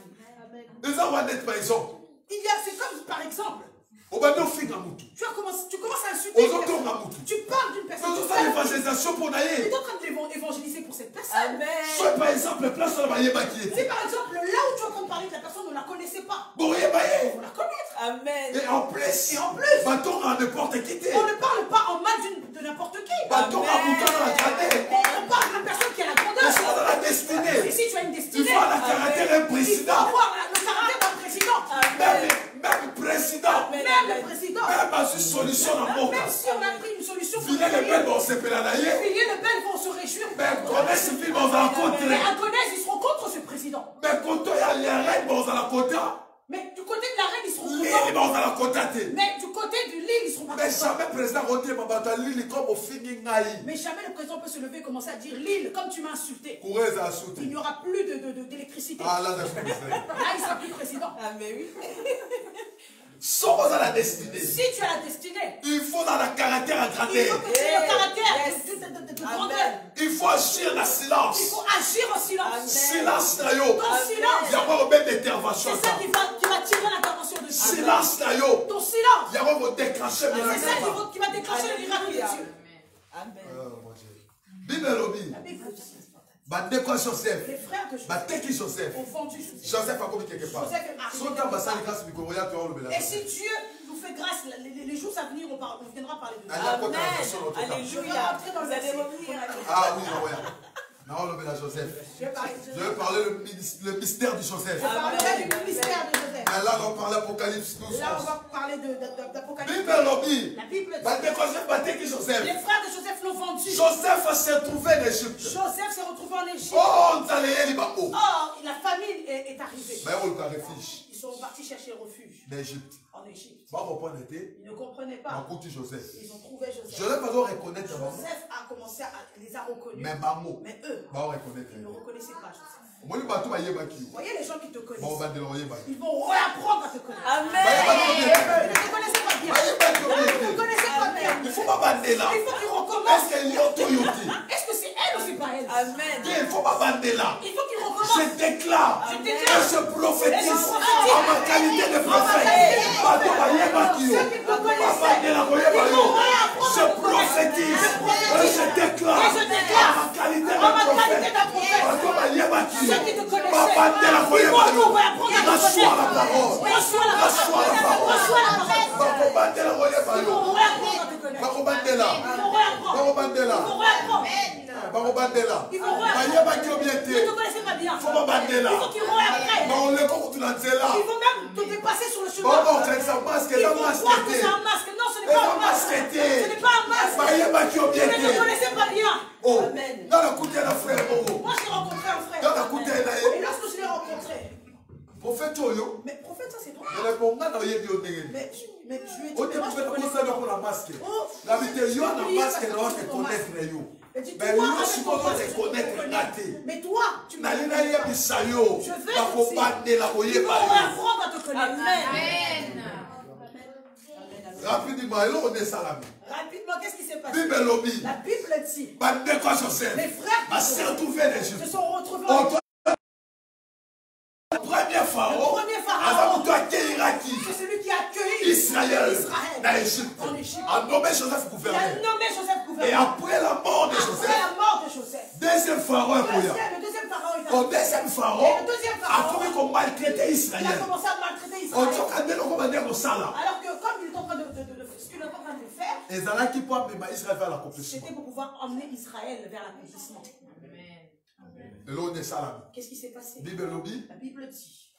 Les enfants d'être par exemple. C'est comme par exemple, On va nous faire un moutou. tu commences à insulter Aux une autres, personne. on a moutou. Tu parles d'une personne. Nous Tu faisons l'évangélisation pour es naïe. en train de l'évangéliser pour cette personne. Amen. Soit par exemple, place sur la maille qui Si était. par exemple, là où tu es en train de parler de la personne, on ne la connaissait pas. Bon, il On va la connaître. Amen. Et en plus, Et en plus, bâton à n'importe qui. on ne parle pas en mal de n'importe qui. Bâton à bouton à la gradée. On parle de la personne qui a la On grandeur. soit dans la Et destinée. si tu as une Il destinée, faut un caractère un il faut président. avoir le caractère d'un président. Même président. Amen. Même le président. Même à une solution à mon Même cas. si on a pris une solution pour Filer les belles vont se pénalayer. Villiers le Bel vont se réjouir. Mais connaître ce film, on va rencontrer. Mais à Gonesse, ils seront contre ce président. Mais quand il y a les reines, on va la côta. Mais du côté de la reine, ils seront L'île, contents. on va la côta. Mais du côté de l'île, ils seront pas Mais contents. jamais président Rotier Mabata l'île comme au fini ngaï. Mais jamais le président peut se lever et commencer à dire l'île, comme tu m'as insulté. Courez à Il sauter. n'y aura plus d'électricité. Ah là, je suis Là, il sera plus président. Amen. Oui. Sommes à la destinée. Si tu as la destinée, Il faut dans le caractère à il grandir. faut que tu aies le caractère Yes. de grandeur. Il faut agir dans le Il silence. faut agir en silence. Silence là yo. Ton silence, Il y a pas de d'intervention. c'est ça qui va tirer l'intervention de Dieu. Silence là yo. Ton silence, Il y a pas de déclencher c'est miracle. ça qui va déclencher le miracle de Dieu. Amen. Mon Dieu. Bible lobby. La Bible dit, Bande quoi Joseph. les frères de Joseph Bateki Joseph. ont vendu Joseph. Joseph a commis quelque part. Joseph est marié. Son temps bassin les grâces du Coroya tu as le Et si Dieu nous fait grâce, les jours à venir, on viendra parler de Dieu. Amen. Alléluia. Vous allez revenir. Ah oui, Coroya. Non, le la Joseph. Je vais parler de Je Joseph. vais parler le mystère du Joseph. Je parlerai du mystère de Joseph. Mais là, on parle d'Apocalypse 12. Là, on va parler d'Apocalypse. Bible lobby. La Bible dit, Bande Joseph Bateki Joseph. les frères de Joseph l'ont vendu. Joseph s'est trouvé en Égypte. Joseph s'est retrouvé en Égypte. Oh, on t'a les libako. Or, la famine est arrivée. Mais on le refuge Ils sont partis chercher refuge d'Égypte. en Égypte. Bon, on peut été. Ils ne comprenaient On pas. compte Joseph. Ils ont trouvé Joseph. Je ne vais pas reconnaître maman. Joseph a commencé à les a reconnus. Mais maman. Mais eux, Bah, on reconnaître. ils ne reconnaissaient pas Joseph. Moi, le bateau, il y a Vous voyez les gens qui te Bon, on connaissent. va déloyer. Ils vont réapprendre à te connaître. Amen. Ils ne te connaissaient pas bien. Ils ne te connaissaient pas bien. Il faut pas bander là. Il faut qu'ils recommencent. Est-ce qu'il y a Toyota? Est-ce que c'est elle ou c'est pas elle? Amen. Il faut pas bander là. Il faut qu'ils Je recommencent. déclare Je et déclare. je prophétise Et je prophétise. en ma qualité de prophète. Bateau, il y a Bakio. Ceux qui te Pas connaissaient. bander là, voyez, Bayo. Je prophétise et je déclare Et je déclare. en ma qualité En ma de qualité prophète. de prophète. Bateau, il y a Bakio. Ceux qui te Pas connaissaient. bander là, voyez, Ils vont Bayo. réapprendre à te Reçois la parole. Reçois la Reçois la parole. Reçois la parole. Bakobandela koyeba Il faut yo. réapprendre à te connaître. Bakobandela. Il faut réapprendre. Bakobandela. Il faut réapprendre. Bakobandela. Il faut réapprendre. Bayebaki yo bien Ne te. te connaissez pas bien. Faut babandela. Il faut qu'ils réapprennent. Baoleko kutuna nzela. Il faut même te dépasser sur le chemin. Bobo okangisa masque Il eza faut masque croire que te. c'est un masque. Non, ce n'est Eza pas un masque. masque te. Ce n'est pas un masque. Bayebaki yo Vous bien ne te te. connaissez pas bien. Oh, Amen. dans la coûté na frère Bobo. Moi, j'ai rencontré un frère. Dans la coûté na Et ye. lorsque je l'ai rencontré, Prophète oyo. mais prophète, ça c'est toi. Mais bon nga na oyebi yo ndenge. Mais je lui ai dit, O mais te moi je te prophète connais kosala pas. ko na masque. Oh, La vérité yo na oui, masque parce na que te c'est ton connaître yo. Mais dis, Mais toi, yo avec sikoyo ton masque, te je te connaître connais. nga te. Mais toi, tu me Nali connais pas. nayebisa yo. Je vais Bakobandela Il koyeba faut yo. apprendre à te connaître. Amen. Rapidement eloko nde esalami. Rapidement, qu'est-ce qui s'est passé? Bible elobi. La Bible dit, Bandeko ya Joseph. mes frères Baseur trouvé les se Juifs. sont retrouvés Au en premier Le pharaon. premier pharaon. Aza mutu akeyiraki C'est celui qui a accueilli Israël Israël na Égypte. en Égypte. A nommé Joseph Il a gouverneur. nommé Joseph Et gouverneur. après la mort de Après Joseph, la mort de Joseph, deuxième pharaon est koya. le deuxième pharaon est Au arrivé. deuxième Et pharaon, le deuxième a pharaon, commis qu'on maltraiter il a Israël. commencé à maltraiter On Israël. dit qu'on dit qu'on va dire au sala. Alors que comme il est en train ce qu'il est en train de faire, Et Zala qui peut amener Israël vers l'accomplissement. c'était pour pouvoir emmener Israël vers l'accomplissement. Et là on est salam. Qu'est-ce qui s'est passé? Bible lobby, La Bible dit,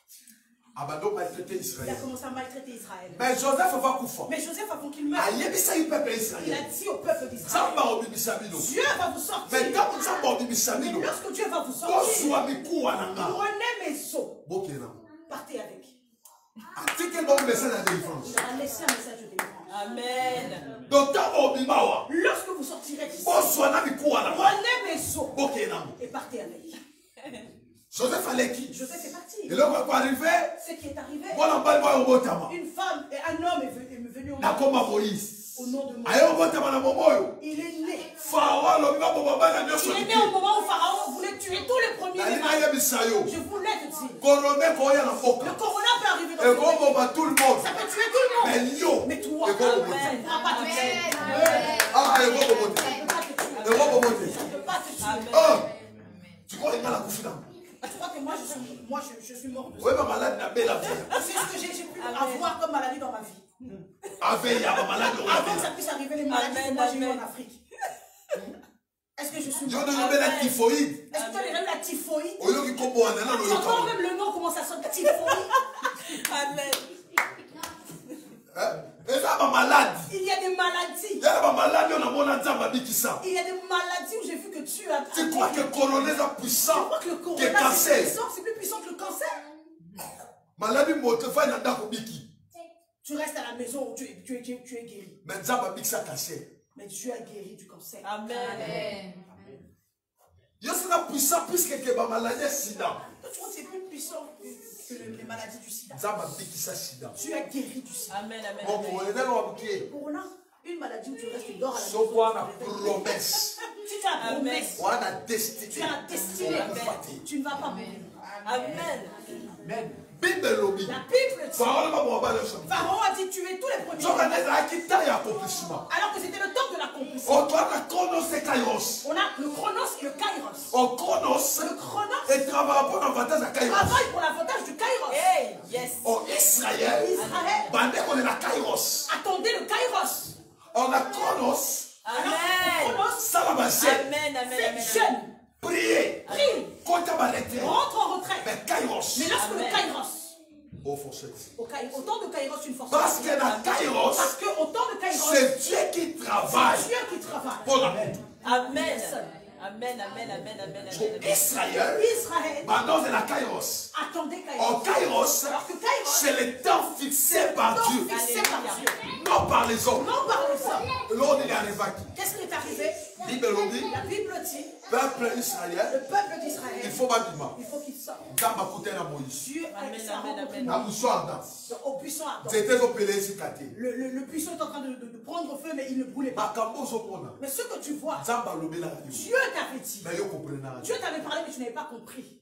abandon maltraiter il a Israël. commencé à maltraiter Israël. Mais Joseph va koufa. Mais Joseph, avant qu'il meure, Ayebisa yi peuple il a Israël. dit au peuple d'Israël, Samba obimisa bino. Dieu va vous sortir. Mais quand Samba obimisa Mais bino, lorsque Dieu va vous sortir, boswa mikuwa nanga. prenez mes os, Bokena. partez avec. Article bon message de délivrance. Il a laissé un message de délivrance. Amen. Donc quand obimawa, Lorsque vous sortirez d'ici, boswa na mikuwa nanga. prenez mes os Bokena. et partez avec. Joseph allait qui? Joseph est parti. Et là on va arriver. Ce qui est arrivé, Voilà balba obotama. une femme et un homme est venu au Na koma Moïse. nom de Moïse. Ayo obotama na momoyo. Il est né. Pharaon lobiba bobaba na nyoso. Il est né au moment où Pharaon voulait tuer tous les premiers Nali mâles. nayebisa yo. Je voulais te dire. Korone koya na Le foka. corona peut arriver dans Et le qu'on pays. bomba tout le monde. Ça peut tuer tout le monde. Mais yo. Mais toi, Et qu'on ça bomba. ne pourra pas te tuer. Ah, et qu'on bomba. Ça ne peut pas te tuer. Et qu'on bomba. Ça ne peut pas te tuer. Ah. Tu crois qu'il y a la confidence? Tu crois que moi je suis mort de ça. Oui, ma malade n'a pas la vie. C'est ce que j'ai pu avoir comme maladie dans ma vie. Avec, il y a ma malade au Avant que ça rabais. puisse arriver les maladies que Amen, moi j'ai eues amen. en Afrique. Est-ce que je suis Yo mort? de yobe la typhoïde. Est-ce que tu as déjà eu la typhoïde? Oyo qui combo en allant Tu au entends yoka. même le nom comment ça sonne, typhoïde. Amen. Et ça, ma malade. Il y a des maladies. Il y a ma malade, on a mon anzamba bikisa. Il y a des maladies où j'ai vu que tu as. Tu crois que le coronavirus est Tu puissant crois que le que corona c'est cancer? puissant, c'est plus puissant que le cancer. Maladie moto fa na ndako biki. Tu restes à la maison où tu es guéri. Mais nzamba bikisa cancer. Mais Dieu a guéri du cancer. Amen. Yo c'est la puissance puisque que ma maladie sida. Tu vois, c'est plus puissant que les maladies du sida. Nzamba bikisa sida. Tu as guéri du sida. Amen. Amen. Bon, Amen. on est dans le pied. Corona, une maladie où tu restes dehors à la So quoi na maison. promesse. Tu as la promesse. On a Tu as destinée. la destinée. Tu ne vas pas mourir. Amen. Bible lobby. La Bible dit, Pharaon va m'en parler ça. Pharaon a dit tuer tous les premiers. So quand est là qui taille accomplissement. Alors que c'était le temps de l'accomplissement. On doit la chronos et kairos. On a le chronos et le kairos. On chronos Le chronos et travaille pour l'avantage à kairos. travaille pour l'avantage du kairos. Hey, yes. En Israël, Israël, bandé on est la kairos. attendez le kairos. On a chronos. Amen. Chronos, Ça va marcher. Amen. Amen. c'est Amen. jeune. Prier. Prie. Quand tu as l'été. Rentre en retraite. Mais kairos. Mais lorsque Amen. le kairos, Au fonctionne. au temps de kairos, une force. Parce que la kairos, Parce qu'au temps de kairos, c'est Dieu qui travaille c'est Dieu qui travaille. pour la monde. Amen. Amen. Amen. Amen. Amen. So, Amen. Israël, Israël, maintenant c'est la kairos. attendez En kairos. kairos, Alors que kairos, c'est le temps fixé par temps Dieu, fixé par Dieu. non par les hommes. Non par les hommes. Là, on est arrivé à qui? Qu'est-ce qui est arrivé? Bible dit, La Bible dit, peuple Israël, le peuple il d'Israël, faut bâtiment. il faut qu'il sorte. Dans ma côté, à Moïse. Dieu a Amen, dit ça amen, rencontré amen. À Moïse. Moussoir, Au puissant Adam. c'était au Pélé, c'est caté. Le puissant est en train de prendre feu, mais il ne brûlait pas. Bakambo, Sopona. Mais ce que tu vois, Zamba, Lobé, la radio. Dieu t'avait dit. Mais yo comprenez. Dieu t'avait parlé, mais tu n'avais pas compris.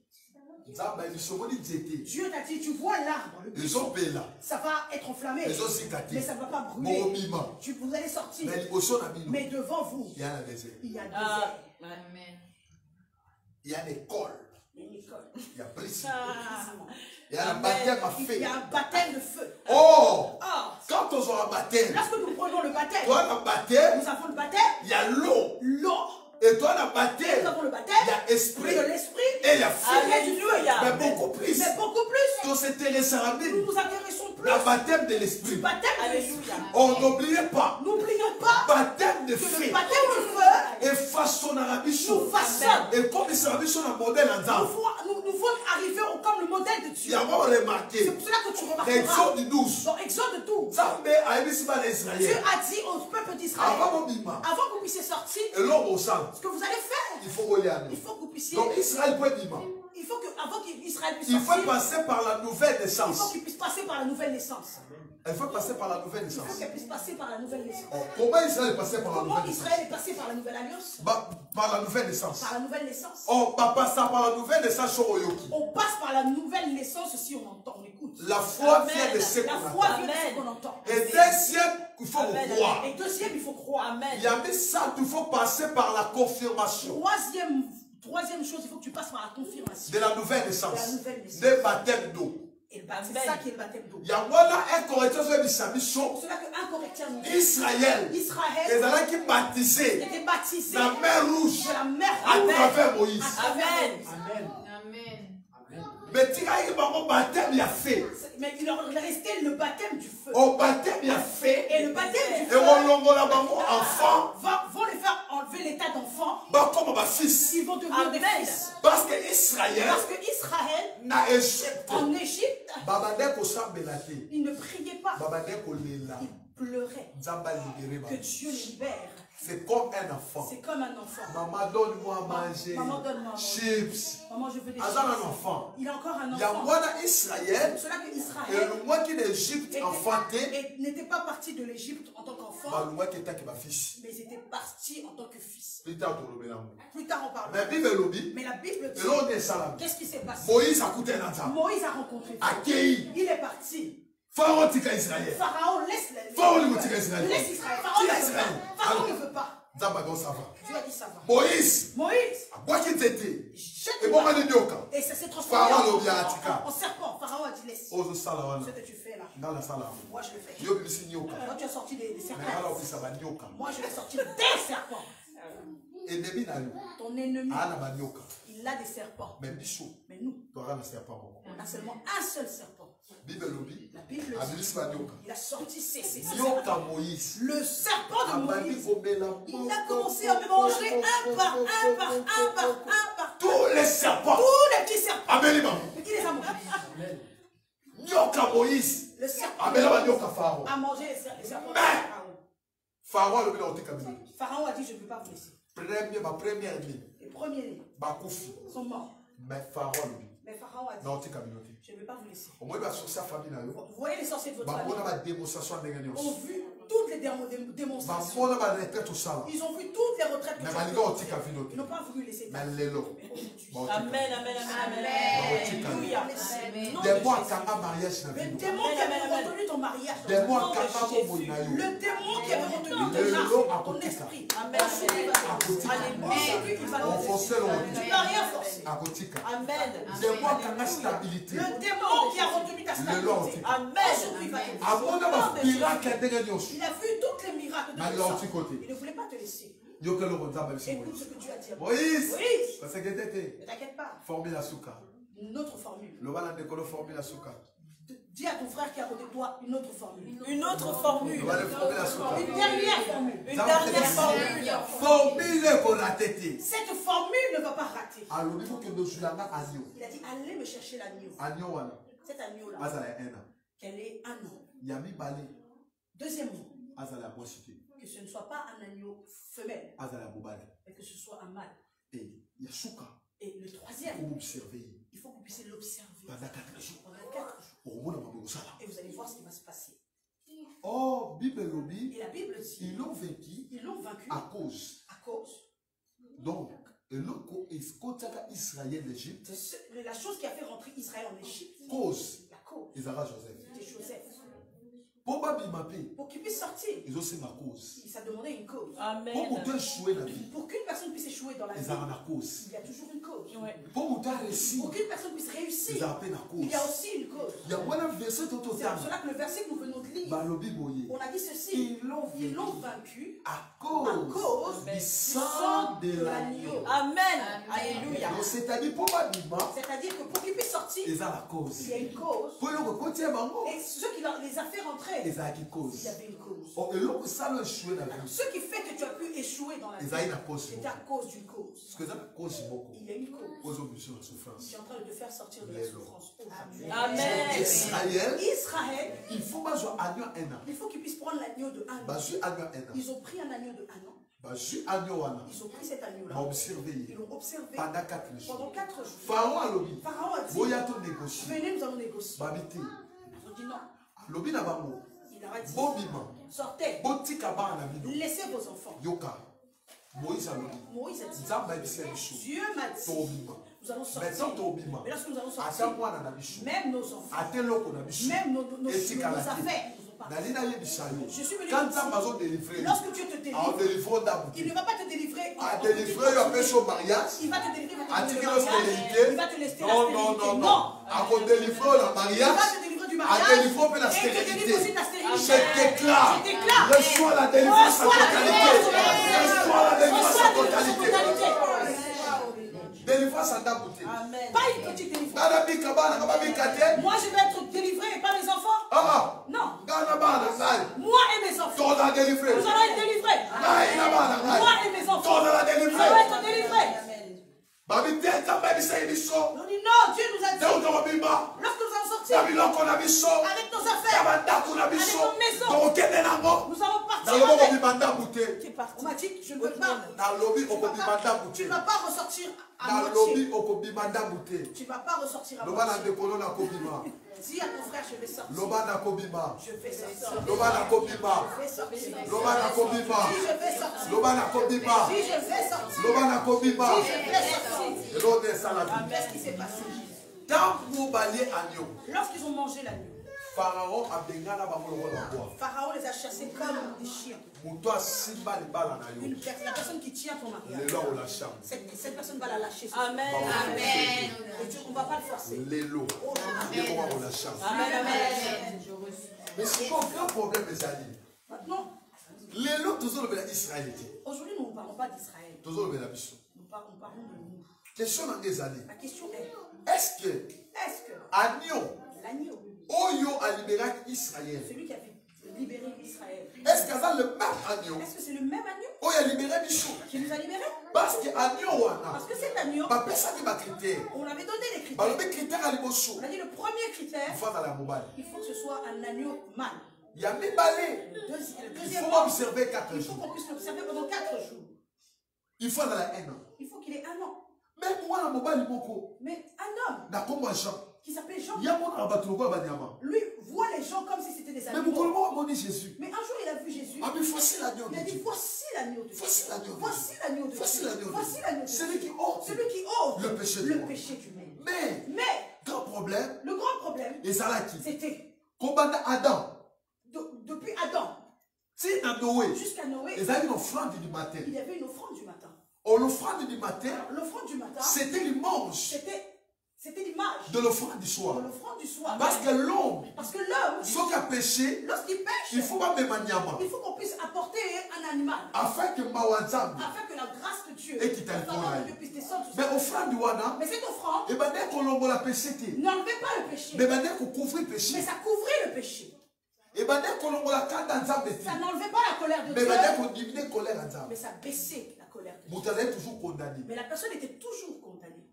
Zamba, ils sont venus d'été. Dieu t'a dit, tu vois l'arbre, le Ils ont payé là. ça va être enflammé, Ils ont cicaté. mais ça ne va pas brûler. Morobima. Vous allez sortir. Mais au son ami, Mais devant vous, il y a un désert. il y a le Ah, désert. ouais. Il y a une école. une école. Il y a brisé. Effectivement. Il y a un baptême à Il y fait. a un baptême de feu. Oh! Ah, Quand on aura un baptême, lorsque nous prenons le baptême, toi, le baptême, nous avons le baptême, il y a l'eau. l'eau. Et toi, le Et nous baptême, avons le baptême, il y a esprit. de l'esprit, Et il y a feu. Alléluia. Mais beaucoup plus. Mais beaucoup plus. Donc, c'était les Nous sarabines. nous intéressons plus Le baptême de du l'esprit. baptême de Alléluia. l'esprit. On n'oubliez pas. N'oublions pas Baptême de que le feu. baptême de feu Et façon arabicho. nous façonne. Et comme les sarabines un modèle en temps. Nous faut arriver comme le modèle de Il y Dieu. a vraiment remarqué. C'est pour cela que tu remarqueras. Exode 12. Dans Exode 12, Zambé a émis pas Dieu d'Israël. a dit au peuple d'Israël, Avant mon bima. avant que vous puissiez sortir, Et l'homme au sang. ce que vous allez faire, Il faut aller à nous. il faut que vous puissiez, Donc Israël peut bima. il faut que, avant qu'Israël puisse Il faut sortir, passer par la nouvelle il faut naissance. qu'il puisse passer par la nouvelle naissance. Il faut passer par la nouvelle Il faut naissance. qu'elle puisse passer par la nouvelle naissance. Oh, comment Israël est passé par la Comment nouvelle naissance? Israël est passé par la nouvelle alliance? Par la nouvelle naissance. Par la nouvelle naissance. On va passer par la nouvelle naissance sur Oyoki. On passe par la nouvelle naissance si on entend, on écoute. La foi Amen. vient de ce La qu'on foi entend. vient de ce Amen. qu'on entend. Et deuxième, il faut Amen. croire. Et deuxième, il faut croire. Amen. Il y a mis ça, il faut passer par la confirmation Troisième chose, il faut que tu passes par la confirmation. de la nouvelle De la naissance. nouvelle naissance. Des baptêmes d'eau. Et le baptême, c'est ça qui est le baptême d'eau. Il y a voilà un correcteur de Missabi C'est pour cela qu'un correcteur nous dit, Israël. Israël Les gens qui baptisés était baptisé la mer rouge de la mer à Rouge. travers Moïse. Amen. Amen. Mais tu as eu mon baptême, il y a fait. Mais il leur restait le baptême du feu. Au baptême, il y a fait. Et le baptême du Et feu on l'ongola bango enfant. vont les faire enlever l'état d'enfant. Bah comme ma fils. Ils vont devenir des Amen. fils. Parce que Israël Parce que Israël, na Égypte. en Égypte, Babade ko sambelate. il ne priait pas. Babade ko lela. Il pleurait. Nzamba libéré. Que Dieu les libère. C'est comme un enfant. C'est comme un enfant. Maman donne-moi à manger. Maman, donne-moi à manger. Chips. Maman, je veux des Azan un chips. enfant. Il a encore un Il y a enfant. moi dans C'est Israël. pour cela Et qu'Israël le moi qui d'Égypte enfanté. n'était pas parti de l'Égypte en tant qu'enfant, Bah le moi qui était ma fils. mais ils étaient partis en tant que fils. Plus tard on le mélange. Plus tard, on parle. Mais Bible lobby. Mais la Bible Et dit, là on est salam. qu'est-ce qui s'est passé? Moïse a coûté un enfant. Moïse a rencontré Pharaon. Accueilli. Il est parti. Pharaon tika Israël. Pharaon laisse les... Pharaon lui tire Israël. Laisse Israël. Pharaon Tire ne veut Israël. pas. Pharaon ne veut pas. Nzamba go ça va. Dieu a dit ça va. Moïse. Moïse, Moi qui t'étais. jette Et le bon bâton. mani nyoka. Et ça s'est transformé Pharaon le bien atika. en serpent. Pharaon a dit laisse. Ozo sala wana. Ce que tu fais là, Ngala sala. moi je le fais. Yo bisi nyoka. Toi tu as sorti des Mais serpents. ngala obisa ba nyoka. Moi je vais sortir des serpents. Ennemi na yo. Ton ennemi, Ana ba nyoka. il a des serpents. Mais biso. Mais nous, Toi na serpent. on a seulement un seul serpent. Bible lobby. La Bible dit, Abilisi ba nyoka. il a sorti ses serpents. Nyoka Moïse. Le serpent de Abandi Moïse, komela. il a commencé à manger un par un. Tous les serpents. Tous les petits serpents. Abeli ba. Il les a mangés. Nyoka Moïse. Le serpent Abeli ba nyoka Pharaon. a mangé les serpents. Mais- Pharaon le bien au tika bino. Pharaon a dit, je ne veux pas vous laisser. Ma première année. Les premiers-nés Bakufi. sont morts. Mais Pharaon le bien. Mais Pharaon a dit, Na otika bino. je ne veux pas vous laisser. Au moins il va sur sa famille na yo. Vous voyez les sorciers de votre Bamona famille ba démonstration ndenge ont nyonso. vu toutes les démonstrations. Bamona ba retraite osala. Ils ont vu toutes les retraites que Mais tu ba as linga faites. otika bino. Ils n'ont pas voulu laisser Mais passer. lelo. Mais aujourd'hui, Ba otika. Amen, amen, amen, Alléluia. amen. Nom Des de mois Jésus. kanga mariage na Le bino. démon qui avait retenu ton mariage, dans Des ton mois nom, kanga bomoi na yo. le démon qui avait retenu ton Le âme, lot ton akotika. esprit, Amen, aujourd'hui, il va te laisser. Akotika. Aujourd'hui, il va te On laisser. forçait le Tu n'as rien forcé. akotika. Amen. Des mois kanga stabilité. Le démon qui a retenu ta stabilité, Amen. aujourd'hui, il va te laisser. Amona ba miracle ndenge nyonso. Il a vu toutes les miracles de Mais tout là, ça. petit côté. Il ne voulait pas te laisser. Yoka le ronzamba biso Écoute Moïse. ce que Dieu a dit. Moïse. Oui, Parce que t'étais. ne t'inquiète pas. Formule la souka. Une autre formule. Le bala ndekolo formule la souka. Dis à ton frère qui est à côté de toi une autre formule. Une autre formule. Le bala formule la souka. Une dernière formule. Une dernière formule. Formule pour la tête. Cette formule ne va pas rater. Alors, il faut que nous jouions agneau. Il a dit allez me chercher l'agneau. Agneau, wana. Cet agneau-là, Azala ya 1 an. qu'elle ait un an. Yami balé. Deuxièmement, Azala ya boisité. que ce ne soit pas un agneau femelle, Azala ya bobale. mais que ce soit un mâle. Et yasuka. Et le troisième, Pour observer. il faut que vous puissiez l'observer Pendant 4 jours. pendant 4 jours. Au moins, on va ça. Et vous allez voir ce qui va se passer. Oh, Bible lobby. Et la Bible dit, Ils l'ont vaincu ils l'ont vaincu à cause. à cause. Donc, Israël d'Égypte. La chose qui a fait rentrer Israël en Égypte, Cause. la cause, Isara Joseph. c'était Joseph. Pour Babimapé. Pour qu'il puisse sortir, Ils ont aussi ma cause. il s'est demandé une cause. Amen. Pour que tu échoues la vie. Pour qu'une personne puisse échouer dans la vie, Ils ont la cause. il y a toujours une cause. Ouais. Pour vous réussir, Pour qu'une personne puisse réussir, ils appellent la il y a cause. aussi une cause. Il y a un verset C'est pour total. cela que le verset que nous venons de lire, Balobi boye. on a dit ceci. Ils l'ont Ils l'ont vaincu à à cause cause du du sang de l'agneau. Amen. Alléluia. Donc, c'est-à-dire, pour Babima, C'est-à-dire que pour qu'ils puissent sortir, ils ont la cause. il y a une cause. Pour le côté bango, Et ce qui les a fait rentrer, ils ont la il cause. y avait une cause. Oh, et l'autre, ça, le chouet dans la vie. Ce qui fait que tu as pu échouer dans la vie, Ils ont une cause. c'est à cause d'une cause. Parce que ça, la cause, c'est beaucoup. Il y a une cause. Aux omissions, la souffrance. Qui est en train de te faire sortir de la souffrance aujourd'hui. Amen. Israël, Israël, il faut pas jouer agneau un an. il faut qu'ils puissent prendre l'agneau de 1 an. Bah, je suis agneau un an. Ils ont pris un agneau de 1 an. Bah, je suis agneau un an. Ils ont pris cet agneau-là. Bah, observez. Ils l'ont observé Pendant 4 jours. pendant 4 jours. Pharaon a lobby. Pharaon a dit, Boyato négocie. venez, nous allons négocier. Babité. Ils ont dit non. Lobby na bango. Il leur a dit, Bobima. sortez, Botika ba na bino. laissez vos enfants. Yoka. Moïse a lobby. Moïse a dit, Nzamba ebisa biso. Dieu m'a dit, Tobima. nous allons sortir. Maintenant tobima. Mais lorsque nous allons Ata sortir, mwana na biso. même nos enfants, Ate loko na biso. même nos Etika la affaires, nous ont pas. Nali na yebisa yo. Je suis venu Quand ici. Nzamba azo délivrer. Lorsque Dieu te Ah, délivre, délivrer il d'abouti. ne va pas te délivrer. Ah, délivrer yo apesi au mariage. Il va te délivrer pour Ah, te tu délivrer veux du mariage. stérilité? Il va te laisser la Non, non, stérilité. non, non. À qu'on délivre le Il mariage. va te délivrer du À mariage. délivrer la Et te stérilité. délivre aussi de la stérilité. Je déclare. Je déclare. Reçois la délivrance en Reçois la totalité. délivrance. Reçois la délivrance Reçois en la délivrance en totalité. totalité. Délivrance en dabouté. Amen. Pas une petite délivrance. Gana bika bana kaba bika te. Moi, je vais être délivré et pas mes enfants. Ah, Non. gana bana ngai. Moi et mes enfants. Toi la délivré. Nous allons être délivrés. Ngai na bana ngai. Moi et mes enfants. Toi la Nous allons délivré. être délivrés. Babi te kamba bisa biso. On dit non, Dieu nous a Te dit. uto bimba. Lorsque nous allons sortir Na biloko na biso. avec nos Ya affaires, bandako na biso. Avec nos maisons. Donc okende nango. nous allons Na partir loboko avec. bimanda bouté. Tu es parti. On m'a dit, je ne veux pas. Na lobi Tu vas okobimanda pas- bouté. Tu ne vas pas ressortir à Na moitié. lobi okobimanda bouté. Tu ne vas pas ressortir à Loba na moitié. ndekolo na kobima. Dis à ton frère, je vais sortir. Loba na kobima. Je vais sortir. Loba na kobima. Je vais sortir. Loba na kobima. Si je vais sortir. Loba na kobima. Si je vais sortir. Loba na kobima. Si je vais sortir. Elode esala. Qu'est-ce qui s'est passé? Tant pour balayer agneau. Lorsqu'ils ont mangé l'agneau, Pharaon a bengana bango lokola bois. Pharaon les a chassés comme des chiens. Moto asimba libala na yo. La personne qui tient ton mariage, Lelo o la chambre. cette personne va la lâcher. Amen. Amen. Et on ne va pas le forcer. Lelo. Lelo o la chambre. Amen. Amen. Mais c'est pas un grand problème mes amis. Maintenant, Lelo toujours le Israël. aujourd'hui, nous ne parlons pas d'Israël. Toujours le biso. Nous parlons de nous. Question dans les années. La question est, Est-ce que est-ce que agneau l'agneau, Oyo a libéré Israël? celui qui a fait libérer Israël, Est-ce que c'est le même agneau? est-ce que c'est le même agneau Oyo a libéré Bichou? qui nous a libérés? Parce que agneau wana. Parce que cet agneau, Ba pesa ki ba critère. on avait donné les critères. Ba lobe critère ali boso. On a dit le premier critère, Faut dans la mobile. il faut que ce soit un agneau mâle. Il y a mis balé. Le Il deuxième, faut observer 4 il faut jours. qu'on puisse l'observer pendant 4 jours. Il faut dans la haine. Il faut qu'il ait 1 an. Même moi la mobile moko. Mais un homme Na kombo Jean. qui s'appelle Jean, Il y a mon abatuloko ba nyama. lui voit les gens comme si c'était des Mais animaux. beaucoup de monde Jésus. Mais un jour, il a vu Jésus. Ah mais voici l'agneau Il de a dit, Dieu. voici l'agneau de Dieu. Voici l'agneau de Dieu. Voici l'agneau de Voici Dieu. l'agneau de Voici Dieu. l'agneau de Dieu. Celui qui ôte Celui qui ôte le péché du le monde. péché du monde. Mais grand problème, Le grand problème, et ça là qui c'était Kobanda Adam. depuis Adam Si na Noé, jusqu'à Noé, ils avaient une offrande du matin. il y avait une offrande du matin. Oh, l'offrande du matin, Alors, l'offrande du matin, c'était l'image c'était l'image de l'offrande du soir. de l'offrande du soir. Parce que l'homme, Parce que l'homme, ceux qui a péché, lorsqu'il pêche, il faut pas même un nyama. il faut qu'on puisse apporter un animal. Afin que Mawanzam, Afin que la grâce de Dieu, Et qui t'a la faveur fait de Dieu puisse descendre sur mais sa vie. offrande du wana, Mais cette offrande et ben dès qu'on l'envoie la péché, n'enlevait pas le péché, mais ben dès qu'on couvre le mais péché, ça couvrait le péché. et ben dès qu'on l'envoie la carte d'Anzam, Ça n'enlevait pas la colère de mais Dieu, ben dès qu'on diminue la colère d'Anzam, mais ça baissait la colère de Dieu. Moutala est toujours condamné. Mais la personne était toujours condamnée.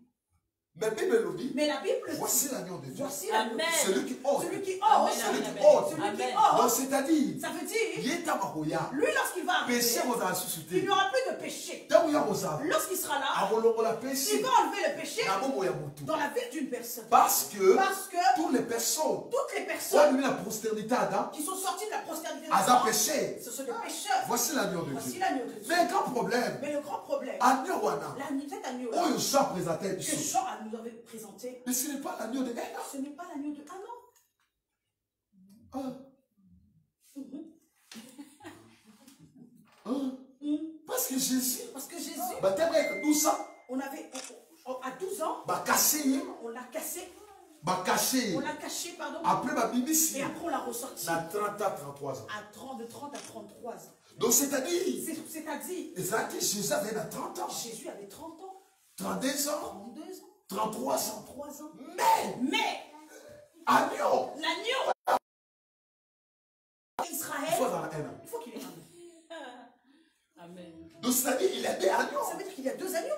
Mais Bible le dit, Mais la Bible dit, voici l'agneau de Dieu. voici l'agneau de Amen. Dieu. Celui qui ose. Celui qui Amen, ose, Celui qui amen, ose. celui qui Amen. Donc ose, c'est-à-dire, ça veut dire, Yeta Makoya, lui lorsqu'il va arriver, péché aux il suscité. n'y aura plus de péché. Taouya Rosa, Lorsqu'il sera là, Avolongo la il péché, va enlever le péché Namomo Yamutu. dans la vie d'une personne. Parce que Parce que toutes les personnes toutes les qui ont personnes allumé la postérité à Adam, qui sont sorties de la postérité de Adam Adam, péché. ce sont des pécheurs. Voici l'agneau de Voici Dieu. l'agneau de Dieu. Mais un grand problème, Mais le grand problème, agneau wana, cet agneau-là oh Jean présentait que du sang. Jean nous avait présenté, Mais ce n'est pas l'agneau de Héna. ce n'est pas l'agneau de Adam. Parce que Jésus, Parce que Jésus, bah t'es vrai que tout ça, on avait, à 12 2 ans, Bah cassé. on l'a cassé. Bah caché. On l'a caché, pardon. Après ma bibi Et après, on l'a ressorti. à 30 à 33 ans. De 30 à 33 ans. Donc c'est-à-dire, C'est-à-dire, Jésus avait 30 ans, Jésus avait 30 ans, 32 ans, 32 ans, 33 ans. 3 ans. Mais, Mais agneau, l'agneau il d'Israël, faut dans la haine. il faut qu'il ait un. Amen. Donc c'est-à-dire, il a des agneaux. Ça veut dire qu'il y a 2 agneaux.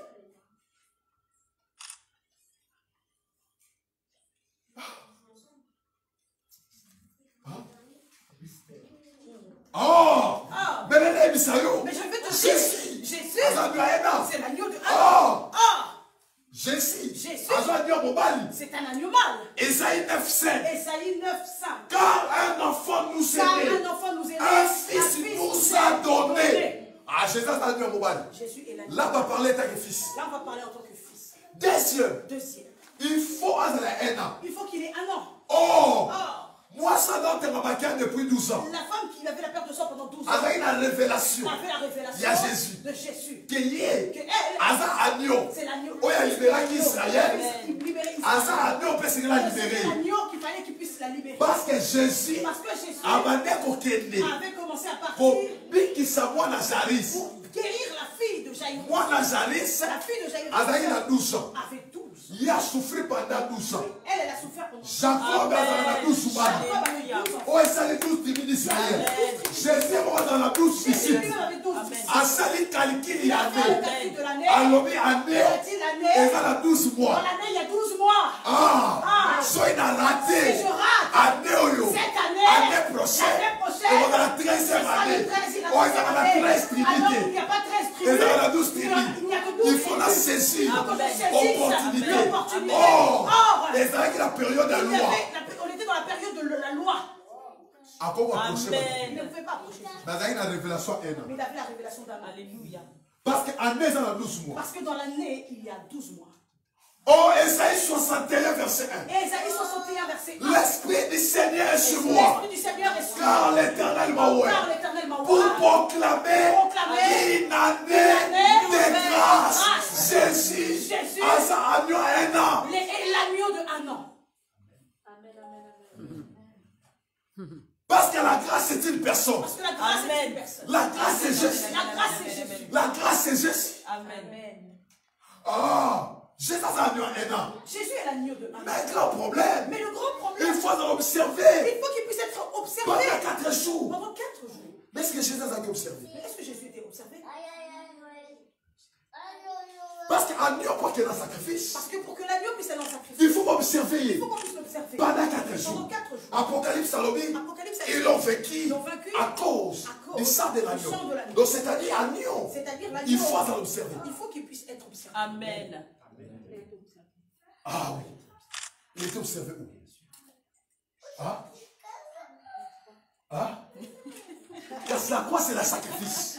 Oh! Ah, Mais les Missayo! mais je vais te dire, Jésus! Jésus, Azadouaena! c'est l'agneau de Oh! Ah, Jésus! Jésus. Azadouaena Mobali! c'est un agneau mâle. Esaïe 9:5. Esaïe 9, 5. Car un enfant nous Car est né, un enfant nous est né, un fils nous a donné. Ah, Jésus Azadouaena Mobali. Jésus est l'agneau. Là, on va parler en tant que fils. Là, on va parler en tant que fils. Deuxième, Deuxième, il faut Azadouaena. il faut qu'il ait 1 an. Oh! Ah, Moi, ça dans tes mabakas depuis 12 ans. la femme qui avait la perte de sang pendant 12 ans Avec la révélation. avait la révélation Il y a Jésus. de Jésus. Que yé, Que elle, Aza Agneau. c'est l'agneau. Oh, il a libéré Israël. Il libérait Aza Israël. Agneau peut se la C'est libérer. l'agneau qu'il fallait qu'il puisse la libérer. Parce que Jésus Parce que Jésus a mandé Kokende avait commencé à partir pour Bikisa moi Nazaris. pour guérir la fille de Jaïrus. Moi Nazaris, La fille de Jaïrus Azaï a 12 ans. avait 12. Il a souffert pendant 12 ans. Elle a souffert pendant Jacob a 12 ans. Alléluia. Oh, et ça les 12 tribus d'Israël. Jésus est dans la 12 Jésus ici. lui-même avait 12. Amen. A sali calcul il y Il a fait le avait. calcul de l'année. Alobi Il année. a dit Et l'année. ça a 12 Dans mois. l'année, il y a 12 mois. Ah, so il a raté. Si je rate Année oyo. cette année, Année prochaine. l'année prochaine, Et on a la 13e ce sera année. le 13, il a Oh, il y a la 13 Alors, il tribus. n'y a pas 13 Et tribus. ça a la 12 Il tribus. n'y a que 12 Il faut la tribus. saisir. Il faut que je saisisse Opportunité. l'opportunité. Or, Or, et ça avec la période de il y loi. avait on était dans la période de la loi. À quoi on va approcher? Il ne Amen. pouvait pas approcher. Dans la révélation Mais 1. il avait la révélation d'un an. Alléluia. Parce qu'année, ça a 12 mois. Parce que dans l'année, il y a 12 mois. Oh, Esaïe 61, verset 1. Et Ésaïe 61, verset 1. L'Esprit du Seigneur est sur moi. L'Esprit du Seigneur est sur Car moi. l'Éternel m'a oué. Car l'Éternel m'a Pour ouvert proclamer une année de grâce. Jésus, à sa agneau un an. l'agneau de 1 an. Parce que la grâce c'est une personne. Parce que la grâce est Amen. une personne. La grâce c'est Jésus. La grâce c'est Jésus. La grâce c'est Jésus. Amen. Ah, Jésus a sa agneau un an. Jésus est l'agneau de 1 an. Mais le grand problème, Mais le grand il problème, faut l'observer il faut qu'il puisse être observé pendant 4 jours. pendant 4 jours. Mais est-ce que Jésus a été observé? Mais est-ce que Jésus était observé? Parce qu'agneau, quoi qu'il y ait un sacrifice, Parce que pour que l'agneau puisse aller en sacrifice, il faut observer il faut qu'on puisse l'observer pendant 4 pendant jours. 4 jours. Apocalypse à l'obé, Apocalypse, ils l'ont vaincu Ils l'ont vaincu à cause du sang de du sang de l'agneau. l'agneau. Donc c'est-à-dire agneau, C'est-à-dire l'agneau, il faut l'observer. il faut qu'il puisse être observé. Amen. Ah oui. Il était observé où? Ah? Ah? Parce que la croix c'est le sacrifice.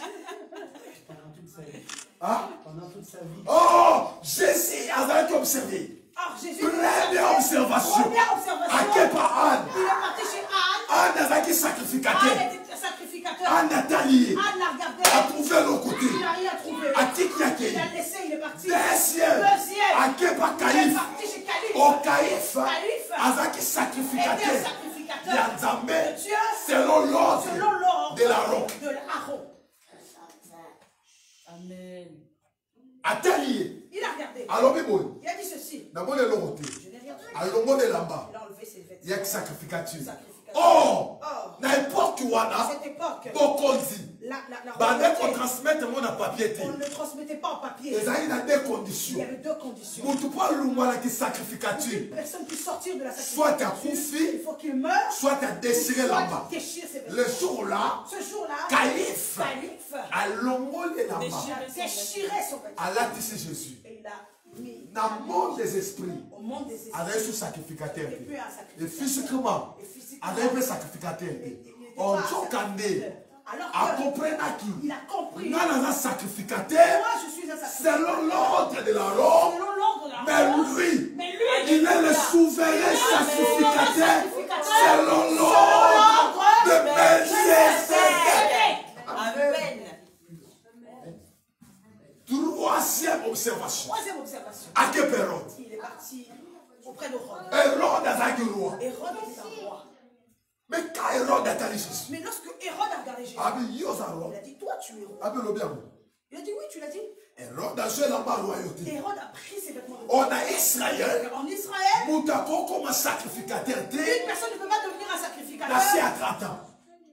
Ah? Pendant toute sa vie. Oh! Jésus a été observé. Alors Jésus, Première observation. première À observation, quel par Anne? il est parti chez Anne. Anne a été Anne sacrificateur. était sacrificateur. Anne a taillé. Anne l'a regardé. A trouvé l'autre côté. Il n'a rien trouvé. A qui qui a Il accueilli? a laissé, il est parti. Deuxième. Deuxième. À quel par Il est Caïphe? parti chez Caïphe. Au Caïphe. Caïphe Azaki était un sacrificateur. sacrificateur Yazamé. de Dieu Selon l'ordre selon l'ordre de l'Aaron. de l'Aaron. Amen. A taillé. Il a regardé. Alors, Bibo, Il a dit ceci. d'abord le côté. Je n'ai rien trouvé. À l'ombre de là-bas, Il a enlevé ses il y a vêtements. que sacrificateur. Sacrificateur. Oh! Or, N'importe où, à Anna, cette époque, donc on dit. la Bandit qu'on royauté, transmette mon papier. on ne le transmettait pas en papier. Et ça, il y a deux Il y conditions. avait 2 conditions. Pour tout pas l'oumala qui Une sacrificature. personne puisse sortir de la Soit tu as sacrificature, confié, il faut qu'il meure, soit tu as déchiré soit là-bas. qu'il déchire ses vêtements. Le jour-là, Ce jour-là, Caïphe, Caïphe à l'ombre de là-bas, a déchiré son vêtement. Allah tissé Jésus. Et il a mis Dans le monde des esprits, au monde des esprits. avec ce sacrificateur. Et puis un Et sacrificateur. physiquement, Et physiquement. avec le sacrificateur. Il était On pas choque en sacrificateur. Alors à que comprendre qui. il a compris. Nous, Moi, dans un sacrificateur, je suis un sacrificateur. selon l'ordre de l'Aaron, Selon l'ordre de la mais parole. lui, Mais lui, il est le souverain sacrificateur selon l'ordre de Melchizedek. Amen. Troisième observation. Troisième observation. À quelle période? parti auprès d'Hérode. Hérode azalaki roi. Hérode était un roi. Mais quand Hérode atali Jésus, Mais lorsque Hérode a regardé Jésus, abi yo za roi. il a dit, toi tu es roi. Abi lobi yango. Il a dit, oui, tu l'as dit. Hérode azwelamba royauté. Hérode a pris ses vêtements de On a Israël. En Israël, Moto akokoma sacrificateur te. une personne ne peut pas devenir un Nassi sacrificateur à 30 ans.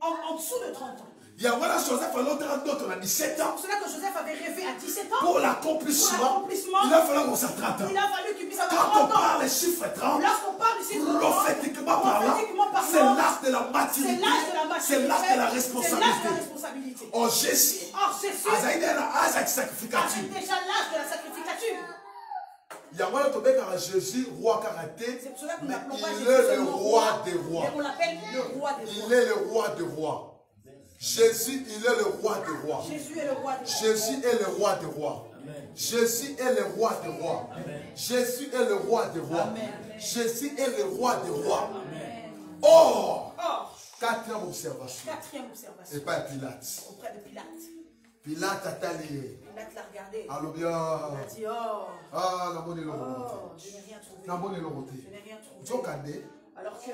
en dessous de 30 ans. Il y a voilà Joseph à l'autre on a 17 C'est ans. pour cela que Joseph avait rêvé à 17 ans. Pour l'accomplissement, l'accomplissement, il a fallu qu'on s'à 30 ans. Il a fallu qu'il puisse avoir Quand on 30 ans. parle des chiffres 30, Lorsqu'on parle ici de 30 ans, prophétiquement parlant, c'est l'âge de la c'est maturité, l'âge de la maturité. c'est l'âge de la C'est l'âge de la responsabilité. responsabilité. En Jésus, Or, Jésus Azaïdena Azak avait sacrificature. déjà l'âge de la sacrificature. Il y a voilà tombé car Jésus, roi karaté, C'est pour cela qu'on mais l'appelle pas il Jésus est le seulement roi des rois. mais on l'appelle le roi des Il rois. est le roi des rois. Jésus, il est le roi des rois. Jésus est le roi des rois. Jésus est le roi des rois. Jésus est le roi des rois. Jésus est le roi des rois. Jésus est le roi des rois. Or, Or, quatrième observation. quatrième observation Et pas Pilate. auprès de Pilate. Pilate a talé. Pilate l'a regardé. Allo bien. Il a dit, oh, Ah, la bonne oh, éloge. je n'ai rien trouvé. La bonne Je éloge. n'ai rien trouvé. Zokande. Alors que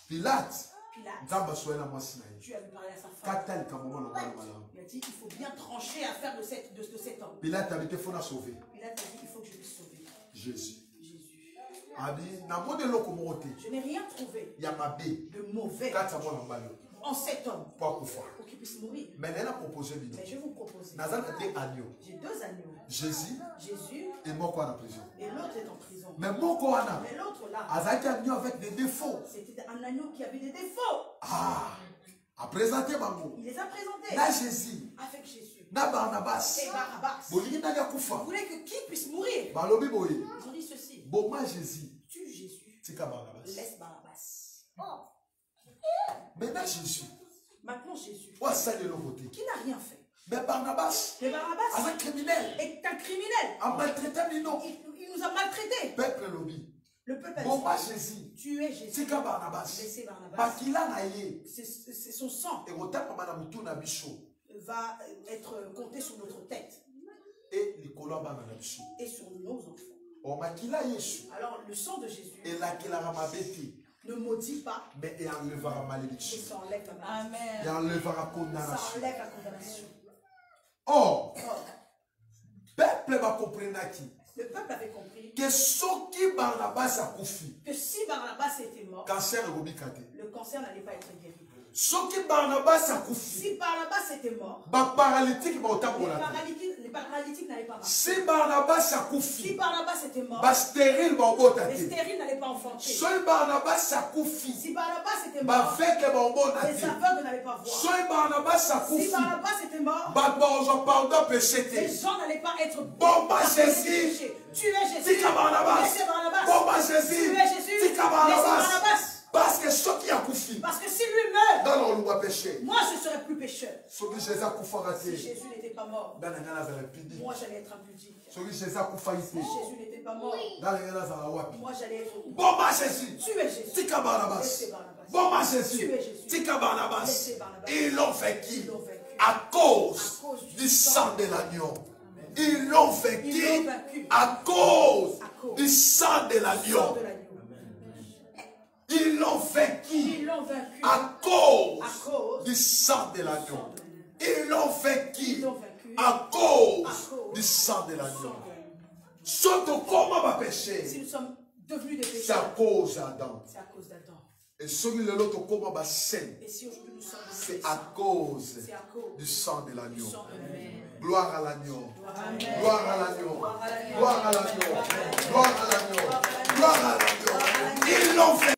Pilate. Pilate, Nzamba soyez la moissine. Dieu avait parlé à sa femme. Katal kamoma na mwana malamu. Il a dit, il faut bien trancher à faire de cet homme. Pilate avait été fona sauver. Pilate a dit, il faut que je puisse sauver Jésus. Jésus. Abi na mode loko mokote. Je n'ai rien trouvé Ya mabe. de mauvais Kata mwana mbalo. en cet homme Kwa kufa. pour qu'il puisse mourir. Mais elle a proposé bino. Mais je vais vous proposer. Nazana te agneau. J'ai deux agneaux. Jésus Jésus et moko en prison. et l'autre est en prison. Mais moko wana. Mais l'autre là, Azaki agneau avec des défauts. c'était un agneau qui avait des défauts. Ah. A présenté bango. Il les a présentés Na Jésus. avec Jésus. Na Barnabas. Et Barabbas. Bolingi na Vous kufa. voulez que qui puisse mourir? Balobi boye. Ils ont dit ceci. Boma Jésus. Tue Jésus. Tika Barnabas. Laisse Barabbas. Maintenant Jésus. Maintenant Jésus, Wa sali le côté. qui n'a rien fait. Mais Barnabas. Mais Barabbas Un criminel. est un criminel. A maltraité Mino. Il nous a maltraités. Peuple lobby. Le peuple a Boma dit, Jésus. tuez Jésus. Tika Barnabas. Laissez Barnabas. Bakila na ye. C'est son sang Et otapa mana mutu na biso. va être compté sur notre tête Et likolo bana na biso. et sur nos enfants. O makila Yesu. Alors le sang de Jésus Et la kila mabeti. ne maudit pas, Mais il enlèvera mais malédiction. ça enlève la maladie. Il enlèvera Ça condamnation. enlève la condamnation. Or, Or, peuple va comprendre le peuple avait compris que ce qui Barnabas a confié, que si Barnabas était mort, cancer et obikate. le cancer n'allait pas être guéri. Ce qui Barnabas a confié, Si Barnabas était mort, ba paralytique ba otambola. les paralytiques n'allaient pas marcher. Si Barnabas a Si confié, Barnabas était mort, ba stérile ba les obotate. stériles n'allaient pas enfanter. Seul Barnabas a confié, Si Barnabas était ba mort, feke ba les obotate. aveugles n'allaient pas voir. Seul Barnabas a Si confié, Barnabas était mort, ba ba pardon péché les te. gens n'allaient pas être Bon, bah, Jésus. péché. Tuez Jésus. Tika Barnabas. Laissez Barnabas. Bon, bah, Jésus. Tuez Jésus. Tika Laissez Barnabas. Barnabas. Parce que ce qui a confié, Parce que si lui meurt, dans le loi péché, moi je serai plus pécheur. ce qui Jésus a confié, Si Jésus n'était pas mort, dans les gars là impidi. moi j'allais être impudique. Ce qui Jésus a confié, Si Jésus n'était pas mort, dans les gars là wapi. moi j'allais être Bon, bah, Jésus. tuer Jésus. Tika Barnabas. Laissez Barnabas. Bon, bah, Jésus. Tuez Jésus. Tika Barnabas. Laissez Barnabas. Ils l'ont vaincu Ils l'ont vaincu. à cause À cause du sang de l'agneau. Ils l'ont vaincu Ils l'ont vaincu. à cause À cause du sang de Sang l'agneau. de l'agneau. Ils l'ont vaincu Ils l'ont vaincu à cause à cause du sang de l'agneau. Ils l'ont vaincu Ils l'ont vaincu à cause à cause du sang de du l'agneau. sang de l'agneau. Surtout comment va Si pécher, nous sommes devenus des c'est à pécheurs, cause d'Adam. c'est à cause d'Adam. Et celui de l'autre comment va sainer, Et si aujourd'hui nous sommes c'est des à cause c'est à cause du sang de du l'agneau. sang de l'agneau. Gloire à l'agneau. Amen. Gloire à l'agneau. Gloire à l'agneau. Gloire à l'agneau. Gloire à l'agneau. Ils l'ont vaincu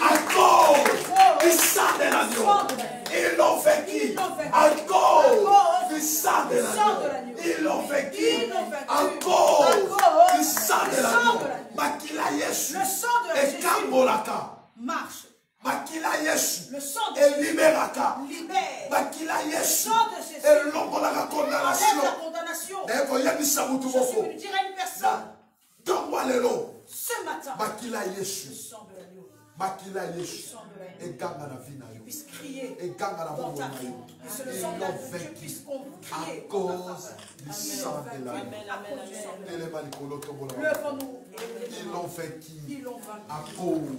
à cause du sang de l'agneau. Ils l'ont vaincu à cause du sang de l'agneau. Ils l'ont vaincu à cause du sang de l'agneau. Makila Yesu Le sang de et Jésus Kambolaka. marche. Makila Yesu Le sang de et Jésus Liberaka. libère. Makila Le Yesu sang de Jésus et Longolaka enlève condamnation. la condamnation. D'ailleurs, il y a du sabotou Je beaucoup. suis dirais à une personne Donne-moi le lot. ce matin. matin, Makila le Yesu. sang de l'agneau, Makila le Yesu. sang de l'agneau, Et ganga na vie na yo. puisse crier Et ganga na dans bobo ta na vie. yo. Que le Ils sang de l'ont l'agneau vaincu puisse à crier en ta cause faveur. du sang de l'agneau. Amen, À amen, cause du sang amen. de l'agneau. Téléma likolo tombola. Levons-nous. Ils l'ont vaincu Ils l'ont vaincu. à cause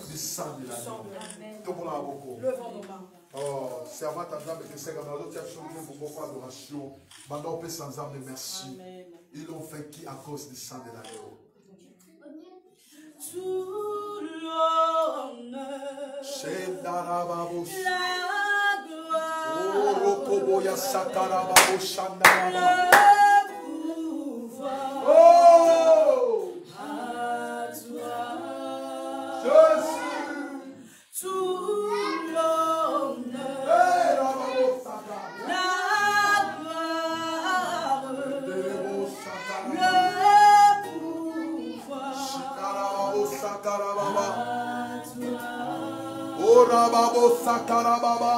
du sang de Le sang l'agneau. de l'agneau. Tombola aboko. Levons nos mains. Oh, servante à Nzambe que c'est comme l'autre absolument pour beaucoup d'adoration. Maintenant, on peut sans Nzambe merci. Amen. Ils l'ont vaincu à cause du sang de l'agneau. Tout l'honneur, Shendarababos. la gloire, Orokoboya satarababo shandaraba. le pouvoir Oh! à toi. Jésus! Tout l'honneur, Hey, rababo sata. la gloire, Derebo sataraba. le pouvoir Shikarababo satarababa. à toi. Oh, rababo satarababa.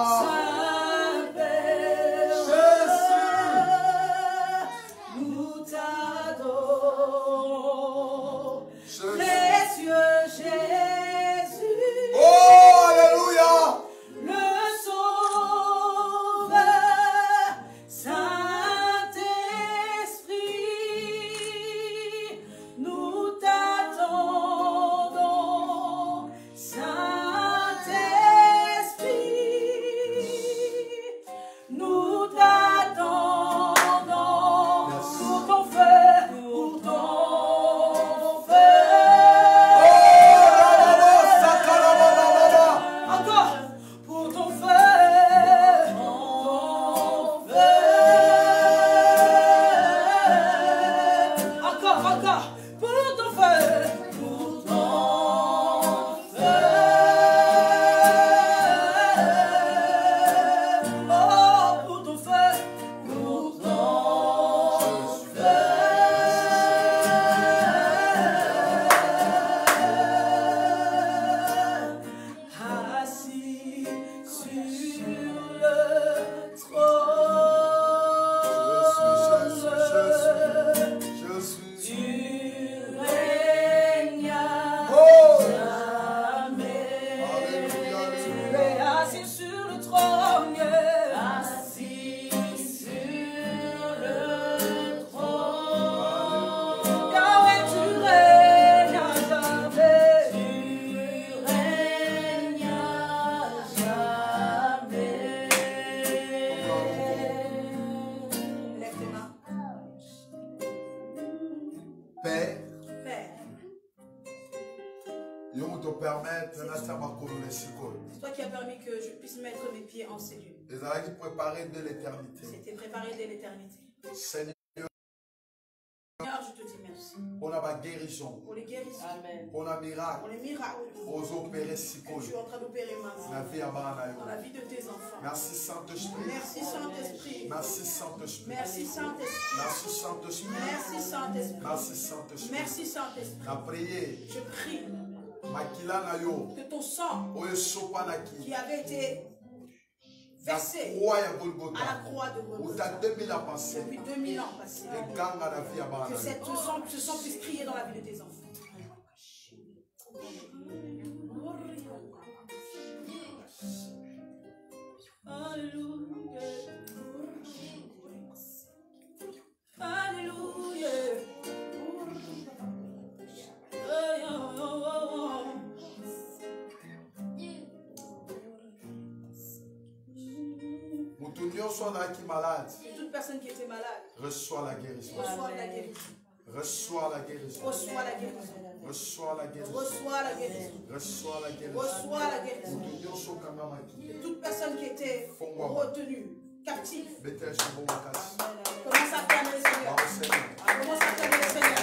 Nous t'adorons, Jésus. précieux Jésus, Oh, alléluia! le Sauveur, Saint-Esprit, nous t'attendons, Saint-Esprit, nous t'attendons pour ton feu, pour ton feu. Encore pour ton feu, ton feu. Encore pour ton feu, pour ton feu. Oh, pour ton feu, pour ton feu. Assis sur le trône, Je suis. tu règnes Oh! jamais. Alléluia, Tu alléluia. es assis sur le trône, assis sur le trône. Yahweh, tu règnes à jamais. Tu règnes à jamais. Lève tes mains. Père, Père, yo te permettre na makolo na sikolo. c'est toi qui as permis que je puisse mettre mes pieds en cellule. Ezalaki préparé dès l'éternité. C'était préparé dès l'éternité. Seigneur, Seigneur, je te dis merci on a ma guérison, pour les guérisons, Amen. on a pour miracle, les miracles aux opérer que sikolo. tu es en train d'opérer La maintenant vie à bana dans la vie de tes enfants. Merci Saint-Esprit. Merci Saint-Esprit. Merci Saint-Esprit. Merci Saint-Esprit. Merci Saint-Esprit. Merci Saint-Esprit. Merci Saint-Esprit. Merci Saint-Esprit. Na prié, Je prie makila na yo, que ton sang oyo sopanaki. qui avait été La versé croix ya à la Golgotha. croix de Ou Golgotha ta 2000 ans passé. depuis 2000 ans passés, Et ganga la vie à bana. que ce sang puisse crier dans la vie de tes enfants. Alléluia. Alléluia. Mutu nyonso azalaki malade. Et toute personne qui était malade, Reçois la guérison. reçoit la guérison. Reçois la guérison. Reçois la guérison. Reçois la guérison. Reçois la guérison. Reçois la guérison. Reçois la guérison. Mutu nyonso kangamaki. Et toute personne qui était retenue, captive, Bethel Shibon Makasi. commence à clamer le Seigneur. Bravo Seigneur. Commence à clamer le Seigneur.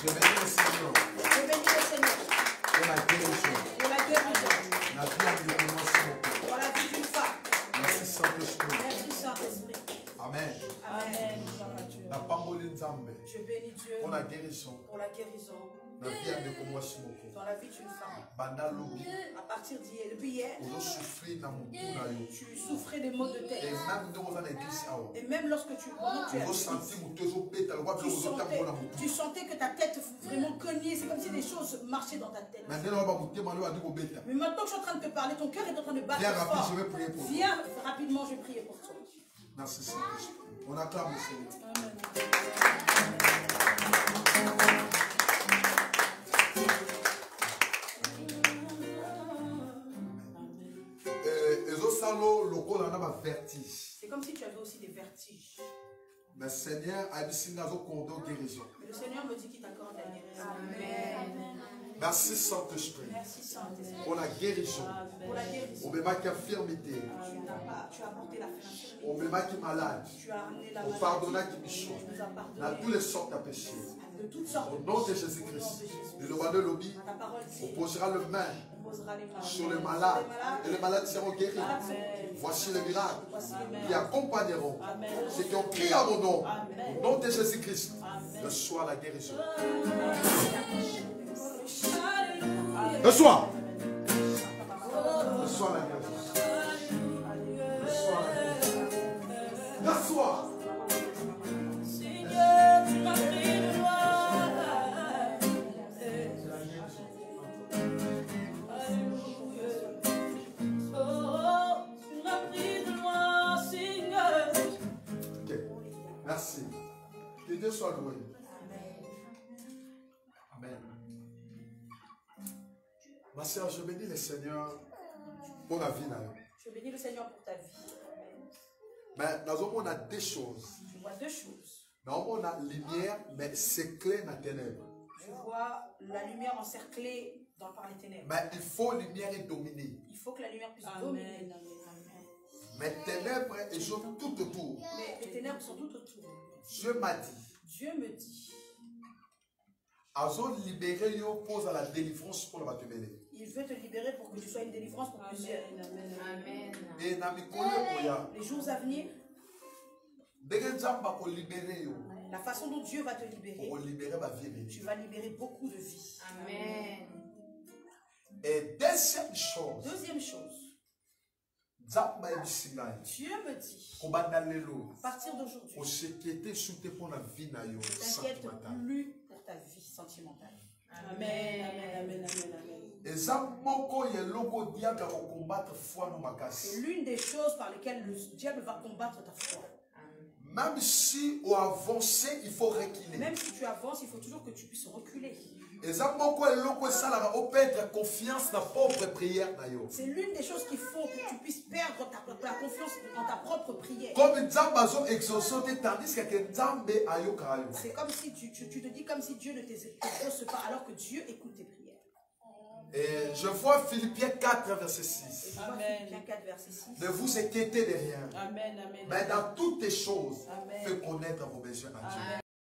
Je bénis le Seigneur Je bénis le Seigneur pour la guérison. pour la guérison La vie à Dieu commence. pour la vie d'une femme. Merci Saint-Esprit. Merci Saint-Esprit. Amen. Amen. La pamboli nzambe. Je bénis Dieu Pour la guérison. pour la guérison La vie a de comment si mon dans la vie d'une femme. Banda lobby. À partir d'hier, depuis hier, Vous souffrez dans mon tour là. tu souffrais des maux de Et tête. même dans la église, Et même lorsque pendant que tu es vous sentez mon toujours bête, alors tu sentais que ta tête vraiment cognait. C'est comme si des choses marchaient dans ta tête. Mais maintenant que je suis en train de te parler, ton cœur est en train de battre fort. je vais prier pour toi. Viens rapidement, je vais prier pour toi. Merci Seigneur. On acclame le Seigneur. Amen. C'est comme si tu avais aussi des vertiges. Mais Seigneur a dit guérison. Mais le Seigneur me dit qu'il t'accorde la guérison. Amen. Merci Saint-Esprit. Merci Saint-Esprit. Pour la guérison. Pour la guérison. On me marque infirmité. Tu as apporté la infirmité. On me marque malade. Tu as amené la On maladie. pardonna qui me Tu chante. nous as Dans pardonné. tous les sortes de péchés. De toutes sortes. Au nom de Jésus-Christ. Le roi de Lobby. Ta parole On dit. posera le main On posera les mains sur les malades. Et les malades seront guéris. Voici les miracles qui accompagneront ceux qui ont crié à mon nom. Au nom de Jésus-Christ. Reçois la guérison. Reçois. Reçois la guérison. Reçois la guérison. Reçois. Seigneur, tu m'as pris de loin. Oh, tu m'as pris de loin, Seigneur. Ok. Merci. Que Dieu soit loué. Amen. Ma soeur, je bénis le Seigneur pour la vie. Je bénis le Seigneur pour ta vie. Mais nous avons deux choses. Tu vois deux choses. Nous avons la lumière, mais c'est clair dans les ténèbres. Tu vois la lumière encerclée par les ténèbres. Mais il faut la lumière dominer. Il faut que la lumière puisse dominer. Mais les ténèbres, elles sont tout autour. Mais les ténèbres sont tout autour. Dieu m'a dit. Dieu me dit. Azon libéré yo pose à la délivrance pour la tebele. Il veut te libérer pour que tu sois une délivrance pour plusieurs. Amen. Et na mikolo oya. Les jours à venir, Dès nzamba ko libérer yo. la façon dont Dieu va te libérer, Pour libérer ma vie. tu vas libérer beaucoup de vies. Amen. Et deuxième chose. Deuxième chose, Nzamba ebisinga. Dieu me dit, Kobanda lelo. à partir d'aujourd'hui, Au sécurité souté pour la vie na yo. ne t'inquiète plus pour ta vie sentimentale. Amen. Amen. Et ça moko ye logo diable va combattre foi no C'est makasi. l'une des choses par lesquelles le diable va combattre ta foi. Même si on avance, il faut reculer. Même si tu avances, il faut toujours que tu puisses reculer. Et ça moko ye logo ça la va perdre confiance dans propre prière na yo. C'est l'une des choses qui font que tu puisses perdre ta confiance en ta propre prière. Comme Nzamba zo exaucé tandis que Nzambe ayoka yo. C'est comme si tu te dis comme si Dieu ne t'exauce pas alors que Dieu écoute tes prières. Et je vois Philippiens 4 verset 6. Et je vois Philippiens 4 verset 6. Ne vous inquiétez de rien. Amen. Mais dans toutes les choses, Amen. faites connaître vos besoins à Dieu.